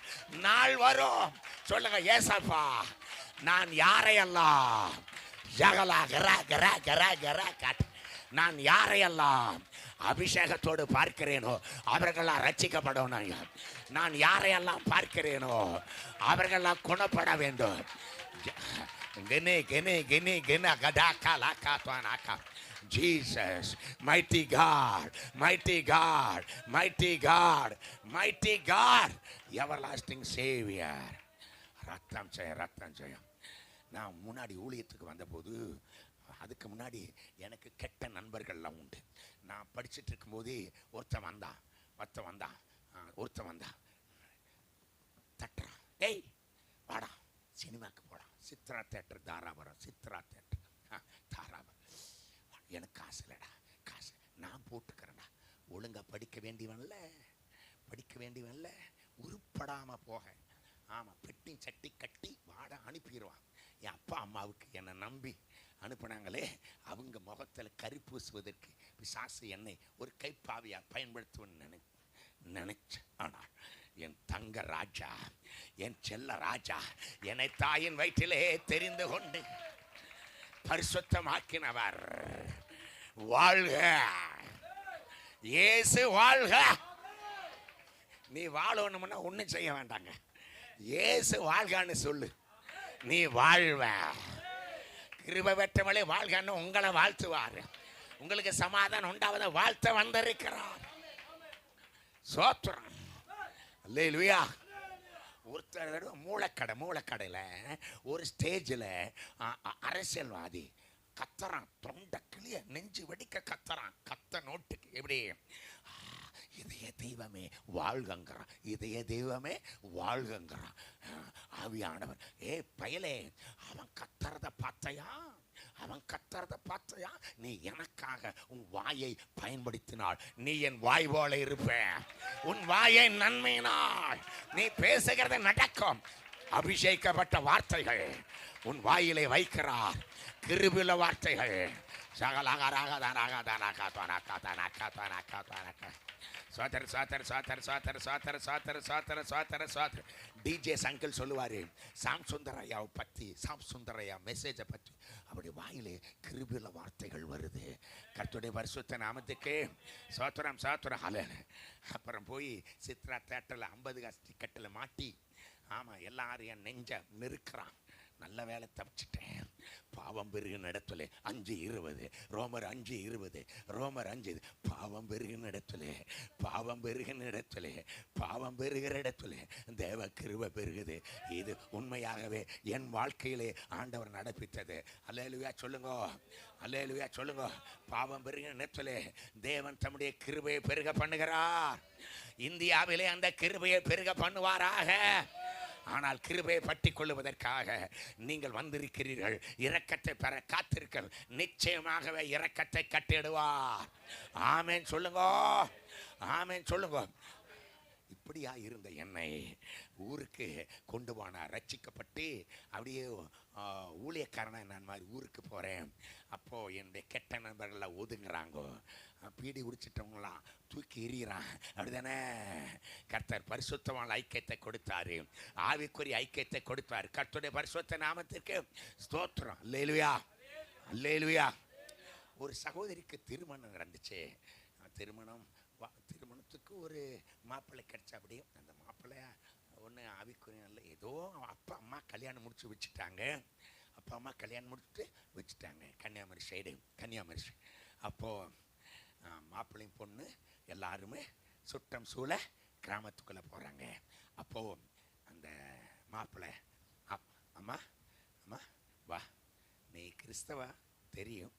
நாள் வரும், சொல்லுங்க ஏசப்பா, நான் யாரையெல்லாம் ஜகலா கரா கரா கரா கரா காட்டு, நான் யாரையெல்லாம் அபிஷேகத்தோடு பார்க்கிறேனோ அவர்களெல்லாம் ரட்சிக்கப்படணும். நான் யாரையெல்லாம் பார்க்கிறேனோ அவர்களெல்லாம் குணப்பட வேண்டும். Jesus, mighty God, mighty God, mighty God, mighty God, everlasting Savior. ரத்தம் ஜெயம். நான் முன்னாடி ஊழியத்துக்கு வந்தபோது, அதுக்கு முன்னாடி எனக்கு கெட்ட நண்பர்கள்லாம் உண்டு. நான் படிச்சுட்டு இருக்கும்போது ஒருத்தன் வந்தான் தட்டுறான், டேய் வாடா சினிமாக்கு போகலாம், சித்ரா தேட்டர் தாராபுரம், சித்ரா தேட்டர் தாராபுரம். எனக்கு காசு இல்லைடா, காசு நான் போட்டுக்கிறேன்டா. ஒழுங்கா படிக்க வேண்டியவன்ல உருப்படாமல் போக, ஆமாம், பெட்டி சட்டி கட்டி வாட அனுப்பிடுவான். என் அப்பா அம்மாவுக்கு என்னை நம்பி அனுப்புனாங்களே, அவங்க முகத்தில் கறி பூசுவதற்கு பிசாசு என்னை ஒரு கைப்பாவியாக பயன்படுத்துவேன்னு நினைச்சேன். ஆனால் என் தங்க ராஜா, என் செல்ல ராஜா, என்னை தாயின் வயிற்றிலே தெரிந்து கொண்டு பரிசுத்தமாக்கினவர் வாழ்க, இயேசு வாழ்க. நீ வாழணும்னா ஒன்றும் செய்ய வேண்டாங்க, இயேசு வாழ்கான்னு சொல்லு, நீ வாழ்வ. கிருபை பெற்றவளே வாழ்கன்னு உங்களை வாழ்த்துவார். உங்களுக்கு சமாதானம் உண்டாவத வாழ்த்த வந்திருக்கிறார். சோத்திரம். அல்லேலூயா. ஒருத்தர் மூளைக்கடையில் ஒரு ஸ்டேஜில் அரசியல்வாதி கத்துறான், தொண்டை கிளிய நெஞ்சு வெடிக்க கத்துறான், கத்த நோட்டுக்கு எப்படி, இதய தெய்வமே வாழ்கங்கிறான், இதய தெய்வமே வாழ்கங்கிறான். ஆவியானவர், ஏ பயலே, அவன் கத்துறத பார்த்தையா, நீ எனக்காக உன் வாயை பயன்படுத்தினாள், நீ என் வாய் போல இருப்ப. உன் வாயை நன்மையினால் நீ பேசுகிறது நடக்கும். அபிஷேகப்பட்ட வார்த்தைகள் உன் வாயிலே வைக்கிறார், கிருபையுள்ள வார்த்தைகள். டிஜே சங்கல் சொல்லுவாரு சாம் சுந்தரையாவை பற்றி, சாம் சுந்தரையா மெசேஜை பற்றி. அப்படி வாயிலே கிருபையுள்ள வார்த்தைகள் வருது. கர்த்தருடைய பரிசுத்த நாமத்துக்கு சோத்திரம் சோத்திரம். அப்புறம் போய் சித்ரா தேட்டரில் 50 காசு டிக்கெட்டில் மாட்டி, ஆமாம், எல்லாரும் என் நெஞ்ச நெருக்கிறான். நல்ல வேலை தப்பிச்சிட்டேன். பாவம் பெருகின இடத்துல 5:20 ரோமர் 5:20 ரோமர் 5 பாவம் பெருகின இடத்துல பாவம் பெருகின இடத்துல பாவம் பெருகிற இடத்துல தேவ கிருபை பெருகுது. இது உண்மையாகவே என் வாழ்க்கையிலே ஆண்டவர் நடப்பித்தது. அல்லேலூயா சொல்லுங்க, அல்லேலூயா சொல்லுங்க. பாவம் பெருகின இடத்துல தேவன் தம்முடைய கிருபையை பெருக பண்ணுகிறார். இந்தியாவிலே அந்த கிருபையை பெருக பண்ணுவாராக. ஆனால் கிருபையை பற்றி கொள்ளுவதற்காக நீங்கள் வந்திருக்கிறீர்கள். இரக்கத்தை பெற காத்திருக்க நிச்சயமாகவே இரக்கத்தை கட்டிடுவார். ஆமென் சொல்லுங்க, ஆமென் சொல்லுங்க. இப்படியா இருந்த என்னை ஊருக்கு கொண்டு போனார். ரட்சிக்கப்பட்டு அப்படியே ஊழியக்காரனா நான் மாதிரி ஊருக்கு போகிறேன். அப்போது என்னுடைய கெட்ட நண்பர்கள்லாம் ஒதுங்குறாங்க. பீடி குடிச்சிட்டவங்களாம் தூக்கி எறிகிறான். அப்படிதானே? கர்த்தர் பரிசுத்தமான ஐக்கியத்தை கொடுத்தாரு, ஆவிக்குரிய ஐக்கியத்தை கொடுத்தார். கர்த்தருடைய பரிசுத்த நாமத்திற்கு ஸ்தோத்திரம். அல்லேலூயா, அல்லேலூயா. ஒரு சகோதரிக்கு திருமணம் நடந்துச்சு. திருமணத்துக்கு ஒரு மாப்பிள்ளை கிடைச்சா. அப்படியே அந்த மாப்பிள்ளை ஒன்று ஆவிக்குரிய நல்ல ஏதோ அப்பா அம்மா கல்யாணம் முடிச்சு வச்சுட்டாங்க. அப்பா அம்மா கல்யாணம் முடிச்சுட்டு வச்சுட்டாங்க. Kanyakumari side, Kanyakumari side. அப்போது மாப்பிள்ளையும் பொண்ணு எல்லாருமே சுட்டம் சூழ கிராமத்துக்குள்ளே போகிறாங்க. அப்போது அந்த மாப்பிள்ளை அம்மா அம்மா வா, நீ கிறிஸ்தவா தெரியும்,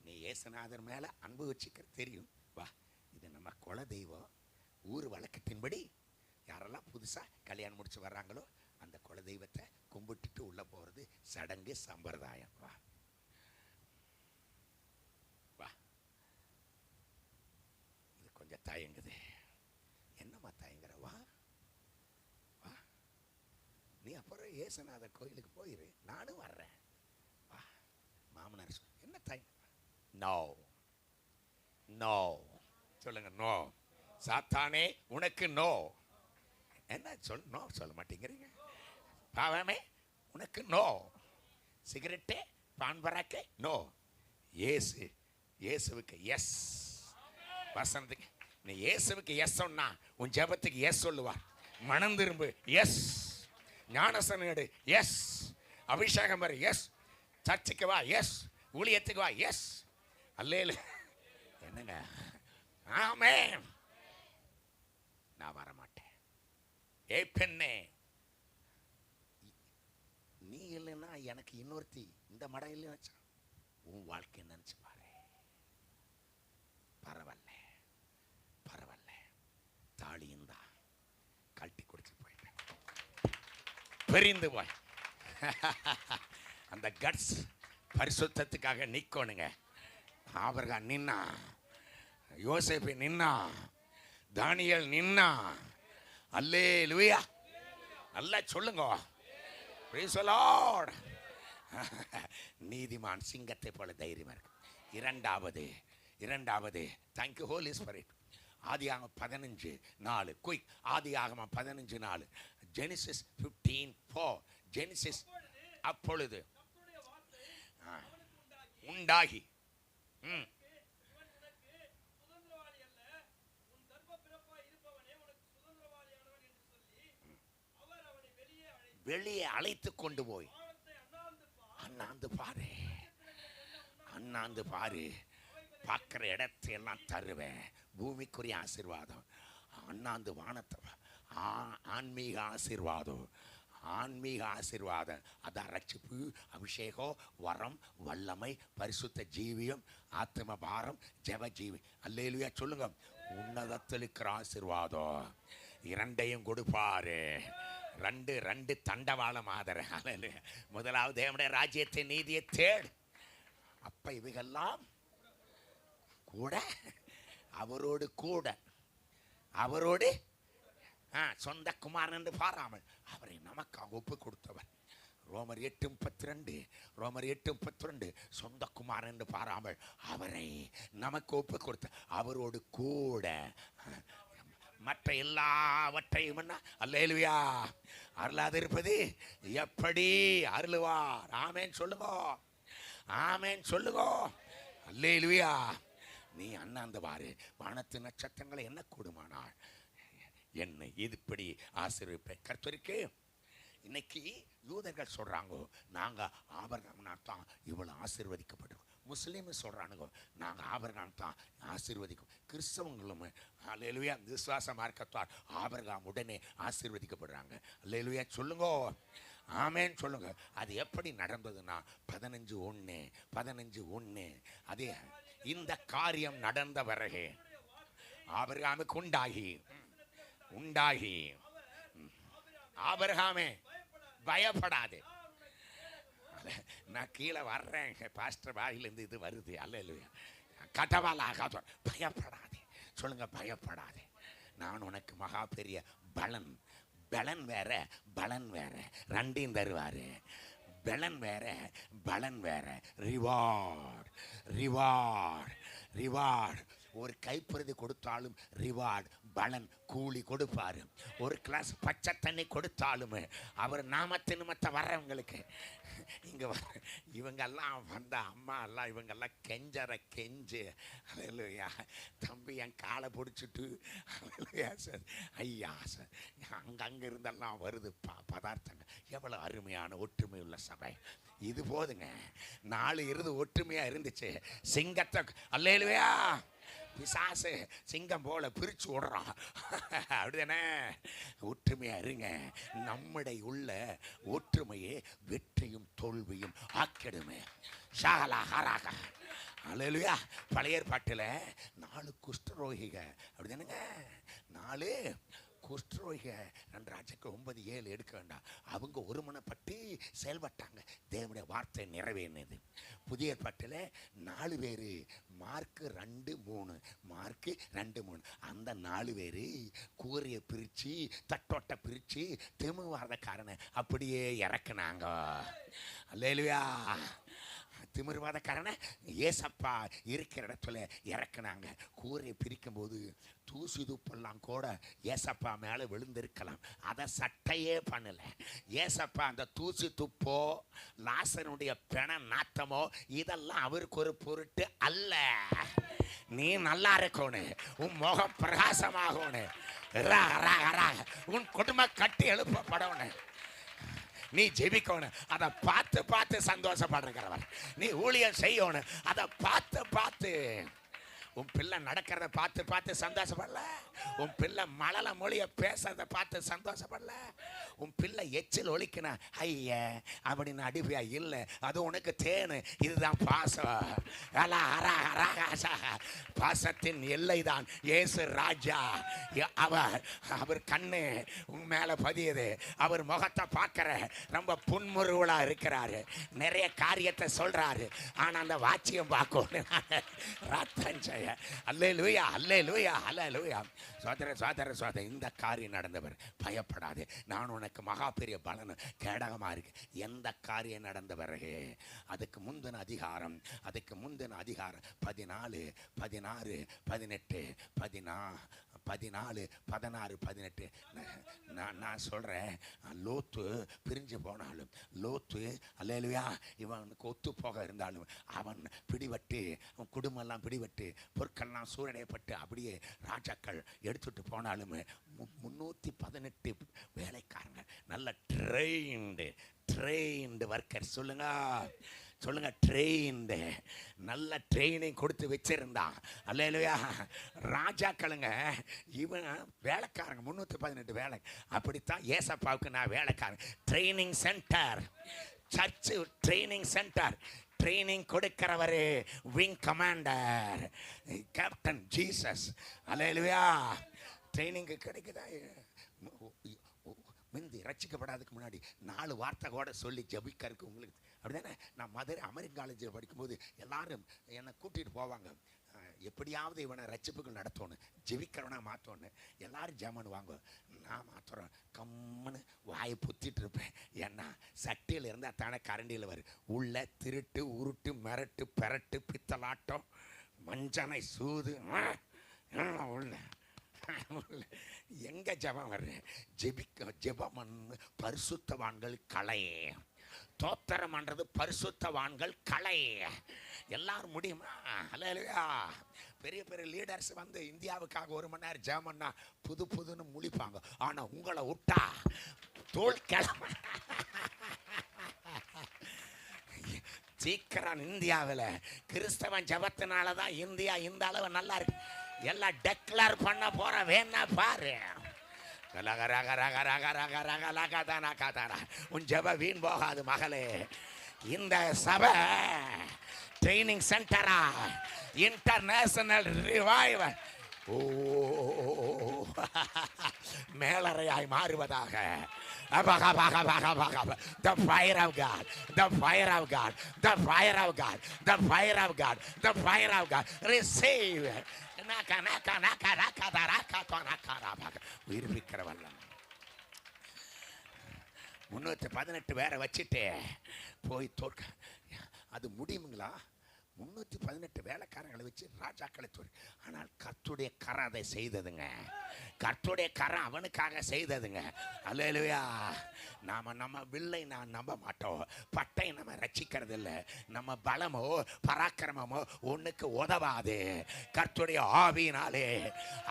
நீ இயேசுநாதர் மேலே அன்பு வச்சுக்கிற தெரியும், வா, இது நம்ம குல தெய்வம். ஊர் வழக்கத்தின்படி யாரெல்லாம் புதுசாக கல்யாணம் முடிச்சு வர்றாங்களோ அந்த குல தெய்வத்தை கும்பிட்டுட்டு உள்ளே போகிறது சடங்கு சம்பிரதாயம். வா வா. இது கொஞ்சம் தயங்குது. என்னம்மா தயங்குற? வா வா, நீ அப்புறம் ஏசுநாதர் கோயிலுக்கு போயிரு, நானும் வர்றேன். வா. மாமனார் என்ன தயங்க? நோ நோ சொல்லுங்க. நோ. சாத்தானே உனக்கு நோ. என்ன சொல்? நோ சொல்ல மாட்டேங்கிறீங்க. பாவமே உனக்கு நோ. சிகரெட்டே பான் பராக்கே நோ. இயேசுவுக்கு எஸ். வசனத்துக்கு நீ இயேசுவுக்கு எஸ் சொன்னா உன் ஜெபத்துக்கு எஸ் சொல்லுவார். மனம் திரும்பு, எஸ். ஞானஸ்நானம் எடு, எஸ். அபிஷேகம் வர, எஸ். சர்ச்சுக்கு வா, எஸ். ஊழியத்துக்கு வா, எஸ். அல்லேலு. என்னங்க? ஆமென். நான் வரமாட்டேன். ஏ பெண்ணே, நீ இல்லைன்னா எனக்கு இன்னொருத்தி இந்த மடம் இல்லை வச்சா உன் வாழ்க்கை நினைச்சு பாரு. பரவாயில்ல பரவாயில்ல, தாலியும் தான் கழட்டி குடிச்சு போயிட்டேன். பெரிந்து போய் அந்த கட்ஸ் பரிசுத்தத்துக்காக நிக்கணுங்க. ஆபிரகாம் நின்னா, யோசேப்பு நின்னா, தானியேல் நின்னா. அல்லேலூயா. நல்லா சொல்லுங்க. Price the Lord. நீதிமான் சிங்கத்தை போல தைரியமா இருக்கு. இரண்டாவது தேங்க்யூ ஹோலி ஸ்பிரிட். ஆதியாகமம் 15:4 குயிக். ஆதியாகமம் 15:4. ஜெனிசிஸ் 15:4. ஜெனிசிஸ். அப்பொழுது உண்டாகி வெளியே அழைத்து கொண்டு போய் அண்ணாந்து பாரு, அண்ணாந்து பாரு, பார்க்குற இடத்தையெல்லாம் தருவேன். பூமிக்குரிய ஆசீர்வாதம், அண்ணாந்து வானத்தை, ஆன்மீக ஆசீர்வாதம், ஆன்மீக ஆசீர்வாதம். அதான் ரட்சிப்பு, அபிஷேகம், வரம், வல்லமை, பரிசுத்த ஜீவியம், ஆத்ம பாரம், ஜெப ஜீவி. அல்லேலூயா சொல்லுங்க. உன்னதத்தில் இருக்கிற ஆசீர்வாதம் இரண்டையும் கொடுப்பாரு. ரெண்டு தண்டவாளம் ஆதர. முதலாவது தேவனுடைய ராஜ்யத்தை நீதியை தேடு, அப்ப இவைகள்லாம் கூட அவரோடு கூட அவரோடு சொந்த குமாரன் என்று பாராமல் அவரை நமக்காக ஒப்பு கொடுத்தவர். ரோமர் 8:32 சொந்த குமாரன் என்று பாராமல் அவரை நமக்கு ஒப்பு கொடுத்த அவரோடு கூட மற்ற எல்லாவற்றையும் அல்லேலூயா அருளாது இருப்பது எப்படி அருளுவார். ஆமேன் சொல்லுங்க, ஆமேன் சொல்லுங்க. அல்லேலூயா. நீ அண்ணாந்து பாரு, வானத்து நட்சத்திரங்களை என்ன கூடுமானால் என்ன இதுபடி ஆசீர்வதிப்பேன். கர்த்தருக்கு இன்னைக்கு யூதர்கள் சொல்றாங்க நாங்க ஆபிரகாம்னா தான் இவ்வளவு ஆசீர்வதிக்கப்பட்டிருக்கோம். முஸ்லீம் சொல்றானுங்க நாங்க ஆபிரகாம் தான் ஆசீர்வதிக்கும். கிறிஸ்தவங்களும் அல்லேலூயா விசுவாச மார்க்கத்தால் ஆபிரகாம் உடனே ஆசீர்வதிக்கப்படுறாங்க. அல்லேலூயா சொல்லுங்க, ஆமேன் சொல்லுங்க. அது எப்படி நடந்ததுன்னா 15:1 அதே இந்த காரியம் நடந்த பிறகு ஆபிரகாமுக்கு உண்டாகி ஆபிரகாமே பயப்படாது. நான் கீழே வர்றேன், பாஸ்டர் வாயிலிருந்து இது வருது. அல்லேலூயா கடவாலாக பயப்படாதே சொல்லுங்க, பயப்படாதே. நான் உனக்கு மகா பெரிய பலன் வேற பலன் வேற ரெண்டையும் தருவாரு. பலன் வேற பலன் வேற. ரிவார்ட் ஒரு கைப்பிரதி கொடுத்தாலும் ரிவார்டு பலன் கூலி கொடுப்பாரு. ஒரு கிளாஸ் பச்சை தண்ணி கொடுத்தாலும் அவர் நாமத்து நிமித்தம் வர்றவங்களுக்கு இங்கே இவங்கெல்லாம் வந்த அம்மா எல்லாம் இவங்கெல்லாம் கெஞ்சு அல்லேலூயா தம்பி என் காலை பிடிச்சிட்டு அல்லேலூயா சார் ஐயா சார் அங்கங்கே இருந்தெல்லாம் வருது பதார்த்தங்கள். எவ்வளோ அருமையான ஒற்றுமை உள்ள சபை இது. போதுங்க 4 ஒற்றுமையாக இருந்துச்சு. சிங்கத்தை அல்லேலூயா பிசாசு சிங்கம் போல பிரிச்சு விடுறான். அப்படிதானே? ஒற்றுமையா இருங்க. நம்முடைய உள்ள ஒற்றுமையே வெற்றியும் தோல்வியும் ஆக்கிடுமே. ஷாலா ஹராகா அல்லேலூயா. பழைய ஏற்பாட்டில் 4 குஷ்டரோகிக அப்படிதானுங்க. 4 குஷ்டரோகிக 2 ராஜாக்கள் 9:7 எடுக்க வேண்டாம். அவங்க ஒருமனப்பட்டு செயல்பட்டாங்க. தேவனுடைய வார்த்தை நிறைவேறினது. புதிய ஏற்பாட்டில் 4 பேர் மார்க்கு 2:3 அந்த 4 பேர் கூரையை பிரித்து தட்டோட்டை பிரித்து திமிர்வாதக்காரனை அப்படியே இறக்குனாங்க. அல்லேலூயா. திமிர்வாதக்காரனை ஏசப்பா இருக்கிற இடத்துல இறக்குனாங்க. கூரையை பிரிக்கும் போது தூசி துப்பெல்லாம் கூட ஏசப்பா மேலே விழுந்திருக்கலாம். அதை சட்டையே பண்ணல. ஏசப்பா அந்த தூசி துப்போ லாசனுடைய பெண நாத்தமோ இதெல்லாம் அவருக்கு ஒரு பொருட்டு அல்ல. நீ நல்லா இருக்கணும், உன் முகம் பிரகாசமாகணும், உன் குடும்பம் கட்டி எழுப்பப்படணும், நீ ஜெபிக்கணும், அதை பார்த்து சந்தோஷப்படுறவர், நீ ஊழியம் செய்யணும், அதை பார்த்து உன் பிள்ளை நடக்கிறத பார்த்து சந்தோஷப்படல. உன் பிள்ளை மழல மொழிய பேசுறத பார்த்து சந்தோஷப்படல. உன் பிள்ளை எச்சில் ஒழிக்கணும் ஐய அப்படின்னு அடிப்பையா இல்லை, அது உனக்கு தேனு. இதுதான் பாசம். பாசத்தின் எல்லை தான் இயேசு ராஜா. அவர் கண்ணு உன் மேல பதியுது. அவர் முகத்தை பார்க்கிற ரொம்ப புன்முறுவலா இருக்கிறாரு. நிறைய காரியத்தை சொல்றாரு. ஆனா அந்த வாட்சியம் பார்க்கணும். ரத்தம் செய்ய அல்லேலூயா அல்லேலூயா அல்லேலூயா. சோதர இந்த காரியம் நடந்தவர் பயப்படாதே. நான் உனக்கு மகா பெரிய பலன் கேடகமா இருக்கு. எந்த காரியம் நடந்த பிறகு அதுக்கு முந்தின அதிகாரம் 14 16 18 14 16 18 நான் சொல்றேன். லோத்து பிரிஞ்சு போனாலும், லோத்து அல்லேலூயா இவனுக்கு ஒத்து போக இருந்தாலும், அவன் பிடிபட்டு அவன் குடும்பம் எல்லாம் பிடிபட்டு பொருட்கள்லாம் சூழடையப்பட்டு அப்படியே ராஜாக்கள் எடுத்துட்டு போனாலும் 318 வேலைக்காரங்க நல்ல ட்ரெயின்டு ஒர்க்கர். சொல்லுங்க ட்ரெயின்டு, நல்ல ட்ரெயினிங் கொடுத்து வச்சிருந்தான். அல்லேலூயா. ராஜாக்களுங்க இவன் வேலைக்காரங்க 318 வேலை. அப்படித்தான் ஏசப்பாவுக்கு நான் வேலைக்காரன். Training center, church training center. Training கொடுக்கிறவரு விங் கமாண்டர் கேப்டன் ஜீசஸ். அல்லேலூயா. ட்ரைனிங்கு கிடைக்குதா? முந்தி ரட்சிக்கப்படாததுக்கு முன்னாடி 4 வார்த்தை கூட சொல்லி ஜபிக்கிறதுக்கு உங்களுக்கு அப்படிதானே. நான் மதுரை அமெரிக்கன் காலேஜில் படிக்கும்போது எல்லாரும் என்னை கூட்டிகிட்டு போவாங்க. எப்படியாவது இவனை ரட்சிப்புகள் நடத்தணும், ஜெபிக்கிறவனா மாற்றணும். எல்லாரும் ஜெபம் வாங்க. நான் மாத்திரம் கம்முன்னு வாயை புத்திட்டு இருப்பேன். ஏன்னா சட்டியில் இருந்தால் தானே கரண்டியில் வரும். உள்ள திருட்டு உருட்டு மிரட்டு பெரட்டு பித்தலாட்டம் மஞ்சனை சூது உள்ள எங்க ஜெபம் வர்றேன். ஜெபம் பரிசுத்தவான்கள் கலை, தோத்திரம் பண்றது பரிசுத்தவான்கள் கலை. எல்லாரும் முடியுமா? அல்லேலூயா. பெரிய பெரிய லீடர்ஸ் வந்து இந்தியாவுக்காக 1 மணி நேரம் ஜெபம்னா புதுன்னு முழிப்பாங்க. ஆனா உங்களை விட்டா தூள் கிளம்ப சீக்கிரம். இந்தியாவில் கிறிஸ்தவன் ஜபத்தினாலதான் இந்தியா இந்த அளவு நல்லா இருக்கு. எல்லாம் டெக்ளேர் பண்ண போற வேணா பாரு. உன் ஜப வீண் போகாது மகளே. இந்த சபை ட்ரைனிங் சென்டரா, இன்டர்நேஷனல் ரிவைவல் மேலறையாய் மாறுவதாக. The fire of God, the fire of God, the fire of God, the fire of God, the fire of God. Receive. உயிர்ப்பிக்கிற வல்லம் 318 பேரை வச்சுட்டு போய் தோற்க அது முடியுங்களா? 318 வேலைக்காரங்களை வச்சு ராஜாக்களை தோறி. ஆனால் கர்த்தருடைய கரம் அதை செய்ததுங்க. கர்த்தருடைய கரம் அவனுக்காக செய்ததுங்க. அல்லேலூயா. நம்ம வில்லை நான் நம்ப மாட்டோம். பட்டை நம்ம ரட்சிக்கிறது இல்லை. நம்ம பலமோ பராக்கிரமமோ ஒண்ணுக்கு உதவாது. கர்த்தருடைய ஆவியினாலே.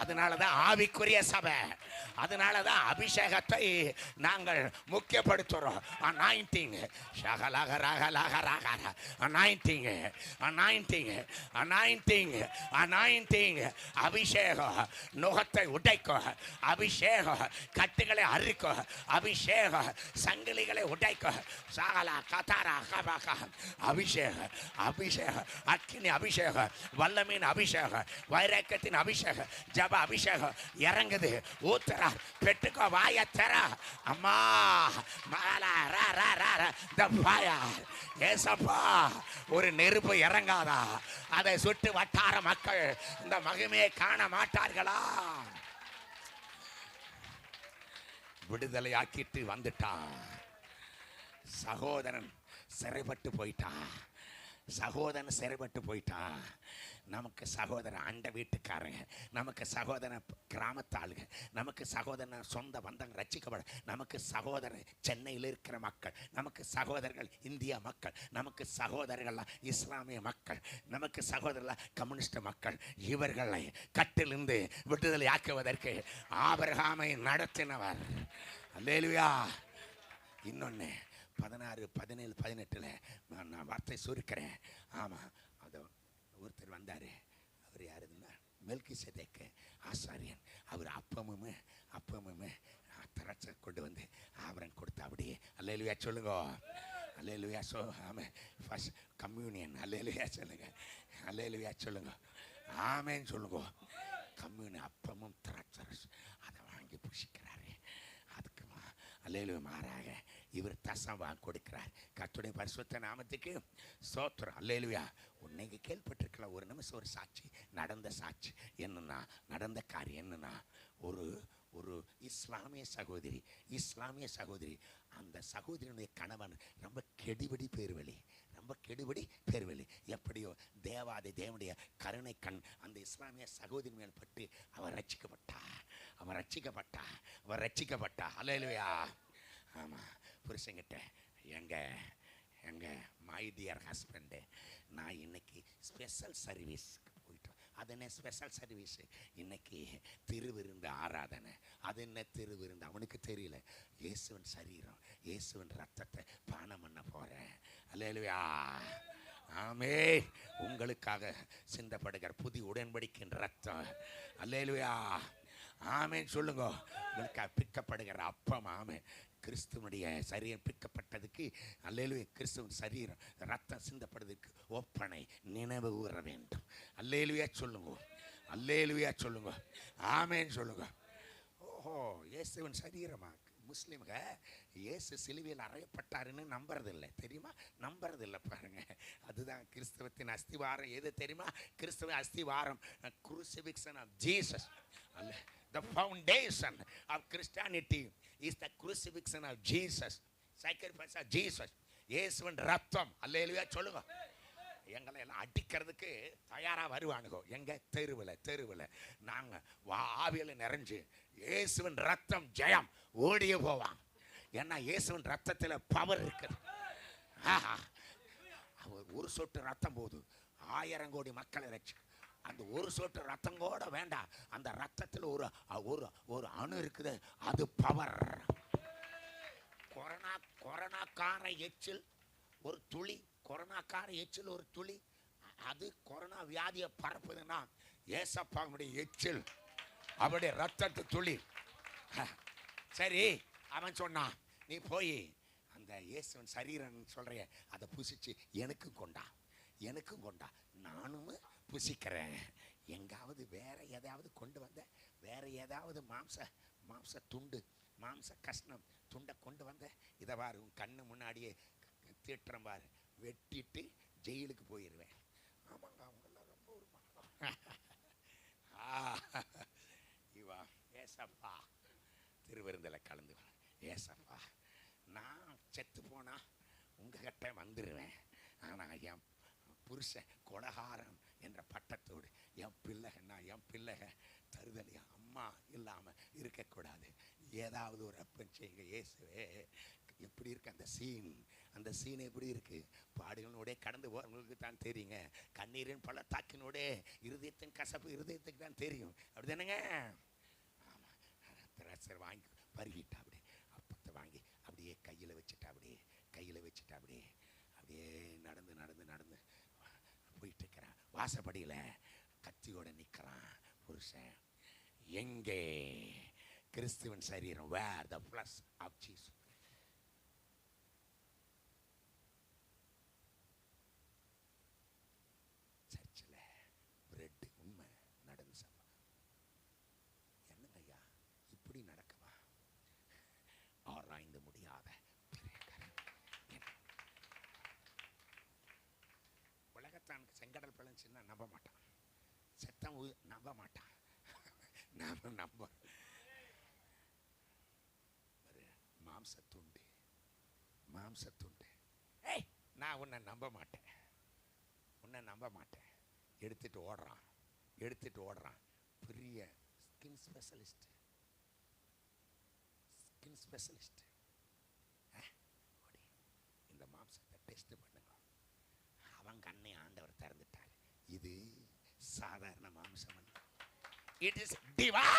அதனாலதான் ஆவிக்குரிய சபை. அதனாலதான் அபிஷேகத்தை நாங்கள் முக்கியப்படுத்துறோம். Anointing anointing anointing anointing anointing. அபிஷேகம் நுகத்தை உடைக்கும். அபிஷேகம் கட்டுகளை அறுக்கும். அபிஷேகம் சங்கிலிகளை உடைக்கும். சாகலா கதாரா கபாகா. அபிஷேகம் அபிஷேகம் அக்கினி அபிஷேகம் வல்லமீன் அபிஷேகம் வைரக்கத்தின் அபிஷேகம் ஜப அபிஷேகம் இறங்குது. ஊத்துறா பெட்டுக்கோ வாய தர அம்மா மாலா ரா ரா ரா த ஃபயர். ஏசப்பா ஒரு நெருப்பு இறங்காதா? அதை சுட்டு வட்டார மக்கள் இந்த மகிமையை காண மாட்டார்களா? விடுதலை ஆக்கிட்டு வந்துட்டான். சகோதரன் சிறைப்பட்டு போயிட்டான். சகோதரன் சிறைப்பட்டு போயிட்டான். நமக்கு சகோதரன் அண்ட வீட்டுக்காரங்க, நமக்கு சகோதரன் கிராமத்தாளுங்க, நமக்கு சகோதரன் சொந்த பந்தங்க ரட்சிக்கப்பட, நமக்கு சகோதரன் சென்னையில் இருக்கிற மக்கள், நமக்கு சகோதரர்கள் இந்தியா மக்கள், நமக்கு சகோதரர்கள் இஸ்லாமிய மக்கள், நமக்கு சகோதரர்கள் கம்யூனிஸ்ட் மக்கள். இவர்களை கட்டிலிருந்து விடுதலை ஆக்குவதற்கு ஆபிரகாமை நடத்தினவர். அல்லேலூயா. இன்னொன்று 16, 17, 18 நான் வார்த்தை சுருக்கிறேன். ஆமாம், அது ஒருத்தர் வந்தார். அவர் யாருன்னா மெல்கிசேதேக்கு ஆசாரியன். அவர் அப்பமும் திராட்சை கொண்டு வந்து ஆபரன் கொடுத்தா அப்படியே. அல்லேலூயா சொல்லுங்க. அல்லேலூயா. ஆமாம், ஃபர்ஸ்ட் கம்யூனியன். அல்லேலூயா சொல்லுங்க. அல்லேலூயா சொல்லுங்க. ஆமேன்னு சொல்லுங்க. கம்யூனியன் அப்பமும் திராட்சை அதை வாங்கி புஷிக்கிறாரு. அதுக்கு அல்லேலூயா மாறாக இவர் தசம் கொடுக்கிறார். கர்த்தருடைய பரிசுத்த நாமத்துக்கு ஸ்தோத்திரம். அல்லேலூயா. உன்னைக்கு கேள்விப்பட்டிருக்கலாம். ஒரு நிமிஷம் ஒரு சாட்சி, நடந்த சாட்சி என்னன்னா, நடந்த காரியம் என்னன்னா, ஒரு இஸ்லாமிய சகோதரி. அந்த சகோதரியுடைய கணவன் ரொம்ப கெடிபடி பேர்வழி. எப்படியோ தேவாதி தேவனுடைய கருணை கண் அந்த இஸ்லாமிய சகோதரி மேல் பட்டு அவர் ரட்சிக்கப்பட்டா. அல்லேலூயா. ஆமாம், புருஷங்கிட்ட எங்க மை டியர் ஹஸ்பண்டு, நான் இன்னைக்கு ஸ்பெஷல் சர்வீஸ் போயிட்டோம். அது என்ன ஸ்பெஷல் சர்வீஸ்? இன்னைக்கு திருவிருந்து ஆராதனை. அது என்ன திருவிருந்து? அவனுக்கு தெரியல. இயேசுவின் சரீரம், இயேசுவின் ரத்தத்தை பானம் பண்ண போறேன். அல்லேலூயா. ஆமென். உங்களுக்காக சிந்தப்படுகிற புதிய உடன்படிக்கையின் ரத்தம். அல்லேலூயா. ஆமென் சொல்லுங்க. உங்களுக்காக பிக்கப்படுகிற அப்பம். ஆமென். கிறிஸ்துவனுடைய சரீரம் பிக்கப்பட்டதுக்கு, அல்லேலூயா, கிறிஸ்துவின் சரீரம் ரத்தம் சிந்தப்படுவதற்கு ஒப்பனை நினைவு கூற வேண்டும். அல்லேலூயா சொல்லுங்க. அல்லேலூயா சொல்லுங்க. ஆமென் சொல்லுங்க. ஓஹோ, இயேசுவின் சரீரமா? முஸ்லீம்க இயேசு சிலுவையில் அறையப்பட்டாருன்னு நம்புறதில்லை தெரியுமா? நம்புறதில்லை பாருங்க. அதுதான் கிறிஸ்தவத்தின் அஸ்திவாரம். எது தெரியுமா? கிறிஸ்தவ அஸ்திவாரம் crucifixion of Jesus. The foundation of Christianity is the crucifixion of Jesus, sacrifice of Jesus. இயேசுவின் ரத்தம். அல்லேலூயா சொல்லுங்க. எங்களை எல்லாம் அடிக்கிறதுக்கு தயாரா வருவானுங்க. எங்க தெருவில் நாங்க ஆவியில நிறைஞ்சு இயேசுவின் ரத்தம் ஜெயம் ஓடியே போவான். ஏன்னா இயேசுவின் ரத்தத்தில் பவர் இருக்குது. ஒரு சொட்டு ரத்தம் போது 1000 கோடி மக்களை ரட்சி. அந்த ஒரு சொட்டு ரத்தம் கூட வேண்டாம். அந்த ரத்தத்தில் ஒரு அணு இருக்குது. அது பவர். கொரோனாக்கார எச்சில் ஒரு துளி, கொரோனாக்கார எச்சில் ஒரு துளி, அது கொரோனா வியாதியை பரப்புதுன்னா ஏசப்பாவுடைய எச்சில், அவருடைய ரத்தத்து துளி. சரி, அவன் சொன்னான், நீ போய் அந்த இயேசுவின் சரீரம் சொல்றிய அதை புசிச்சு எனக்கும் கொண்டா, எனக்கும் கொண்டா, நானும் புசிக்கிறேன். எங்காவது வேற எதாவது கொண்டு வந்த, வேற ஏதாவது மாம்ச துண்டு, மாம்ச கஷ்டம் துண்டை கொண்டு வந்த, இதை பாரு உன் கண்ணு முன்னாடியே தீட்டுறம் பாரு, வெட்டிட்டு ஜெயிலுக்கு போயிடுவேன். ஆமாங்க, அவங்கெல்லாம் ரொம்ப ஒரு இவா ஏசப்பா திருவிருந்தில் கலந்து, ஏசப்பா நான் செத்து போனா உங்ககிட்ட வந்துடுவேன், ஆனால் என் புருஷன் கொலகாரன் என்ற பட்டத்தோடு என் பிள்ளைக தருதலையா அம்மா இல்லாமல் இருக்கக்கூடாது. ஏதாவது ஒரு அப்பன் செய்யுங்க இயேசுவே. எப்படி இருக்கு அந்த சீன் எப்படி இருக்கு? பாடுகளோட கடந்து போறவங்களுக்கு தான் தெரியுங்க. கண்ணீரின் பள்ளத்தாக்கினோட இருதயத்தின் கசப்பு இருதயத்துக்கு தான் தெரியும். அப்படி தானேங்க? ஆமாம். திராட்சை வாங்கி பருகிட்டா, அப்படியே அப்பத்தை வாங்கி அப்படியே கையில் வச்சுட்டா, அப்படியே நடந்து போயிட்டு இருக்கிறான். வாசப்படியில் கத்தியோட நிற்கிறான் புருஷன். எங்கே கிறிஸ்துவின் சரீரம்? வேர் த ஃப்ளஷ் ஆஃப் ஜீசஸ்? சர்ச்சில் பிரெட் உண்மை நடந்து சம்பா. என்னங்க ஐயா இப்படி நடக்குமா? ஆராய்ந்து முடியாத உலகத்தானுக்கு செங்கடல் பிழைச்சுன்னா நம்ப மாட்டான், செத்தம் நம்ப மாட்டான். நாம நம்ப மாம்சத்துண்டு. ஏய், நான் உன்னை நம்ப மாட்டேன். எடுத்துட்டு ஓடுறான். பெரிய ஸ்கின் ஸ்பெஷலிஸ்ட். இந்த மாம்சத்தை டெஸ்ட் பண்ணுங்க. அவன் கண்ணை ஆண்டவர் திறந்துட்டார். இது சாதாரண மாம்சம் அல்ல, இட் இஸ் டிவைன்.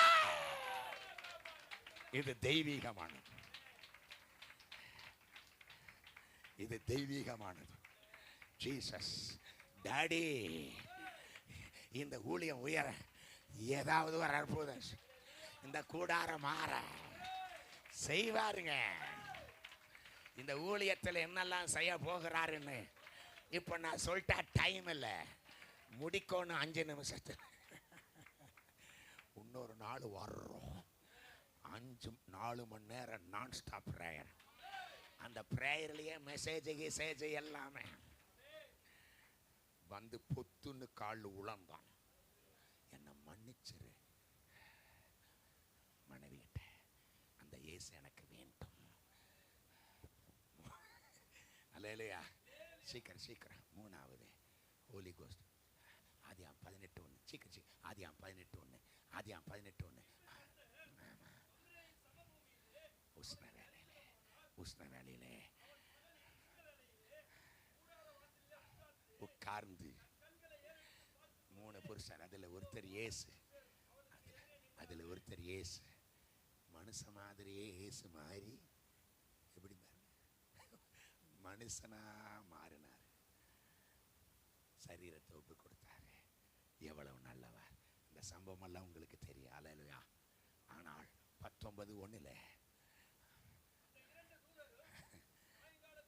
இது தெய்வீகமானது. ஜீசஸ் டாடி, இந்த ஊழியம் உயர ஏதாவது ஒரு அற்புதம் இந்த கூடாரம் மாற செய்வாருங்க. இந்த ஊழியத்தில் என்னெல்லாம் செய்ய போகிறாருன்னு இப்போ நான் சொல்லிட்டா டைம் இல்லை, முடிக்கணும் 5 நிமிஷத்தில். இன்னொரு நாள் வர்றோம், 4 மணி நேரம் நான் ஸ்டாப் ப்ரேயர். அந்த ப்ரேயர்லேயே மெசேஜ் எல்லாமே வந்து பொத்துன்னு கால் உளந்தான். என்னை மன்னிச்சிரு மனைவியிட்ட, அந்த இயேசு எனக்கு வேண்டும். அல்லேலூயா. சீக்கிரம் 3வது ஹோலி கோஸ்ட். ஆதியாம் 18:1. சீக்கிரம் ஆதியாம் 18:1. உஷ்ண வேலையிலே உட்கார்ந்து 3 புருஷர், அதில் ஒருத்தர் இயேசு. மனுஷ மாதிரியே இயேசு மாறி எப்படி மனுஷனா மாறினார். சரீரத்தை ஒப்பு கொடுத்தாரு. எவ்வளவு நல்லவர். இந்த சம்பவம் எல்லாம் உங்களுக்கு தெரியும். அல்லேலூயா. ஆனால் 19:1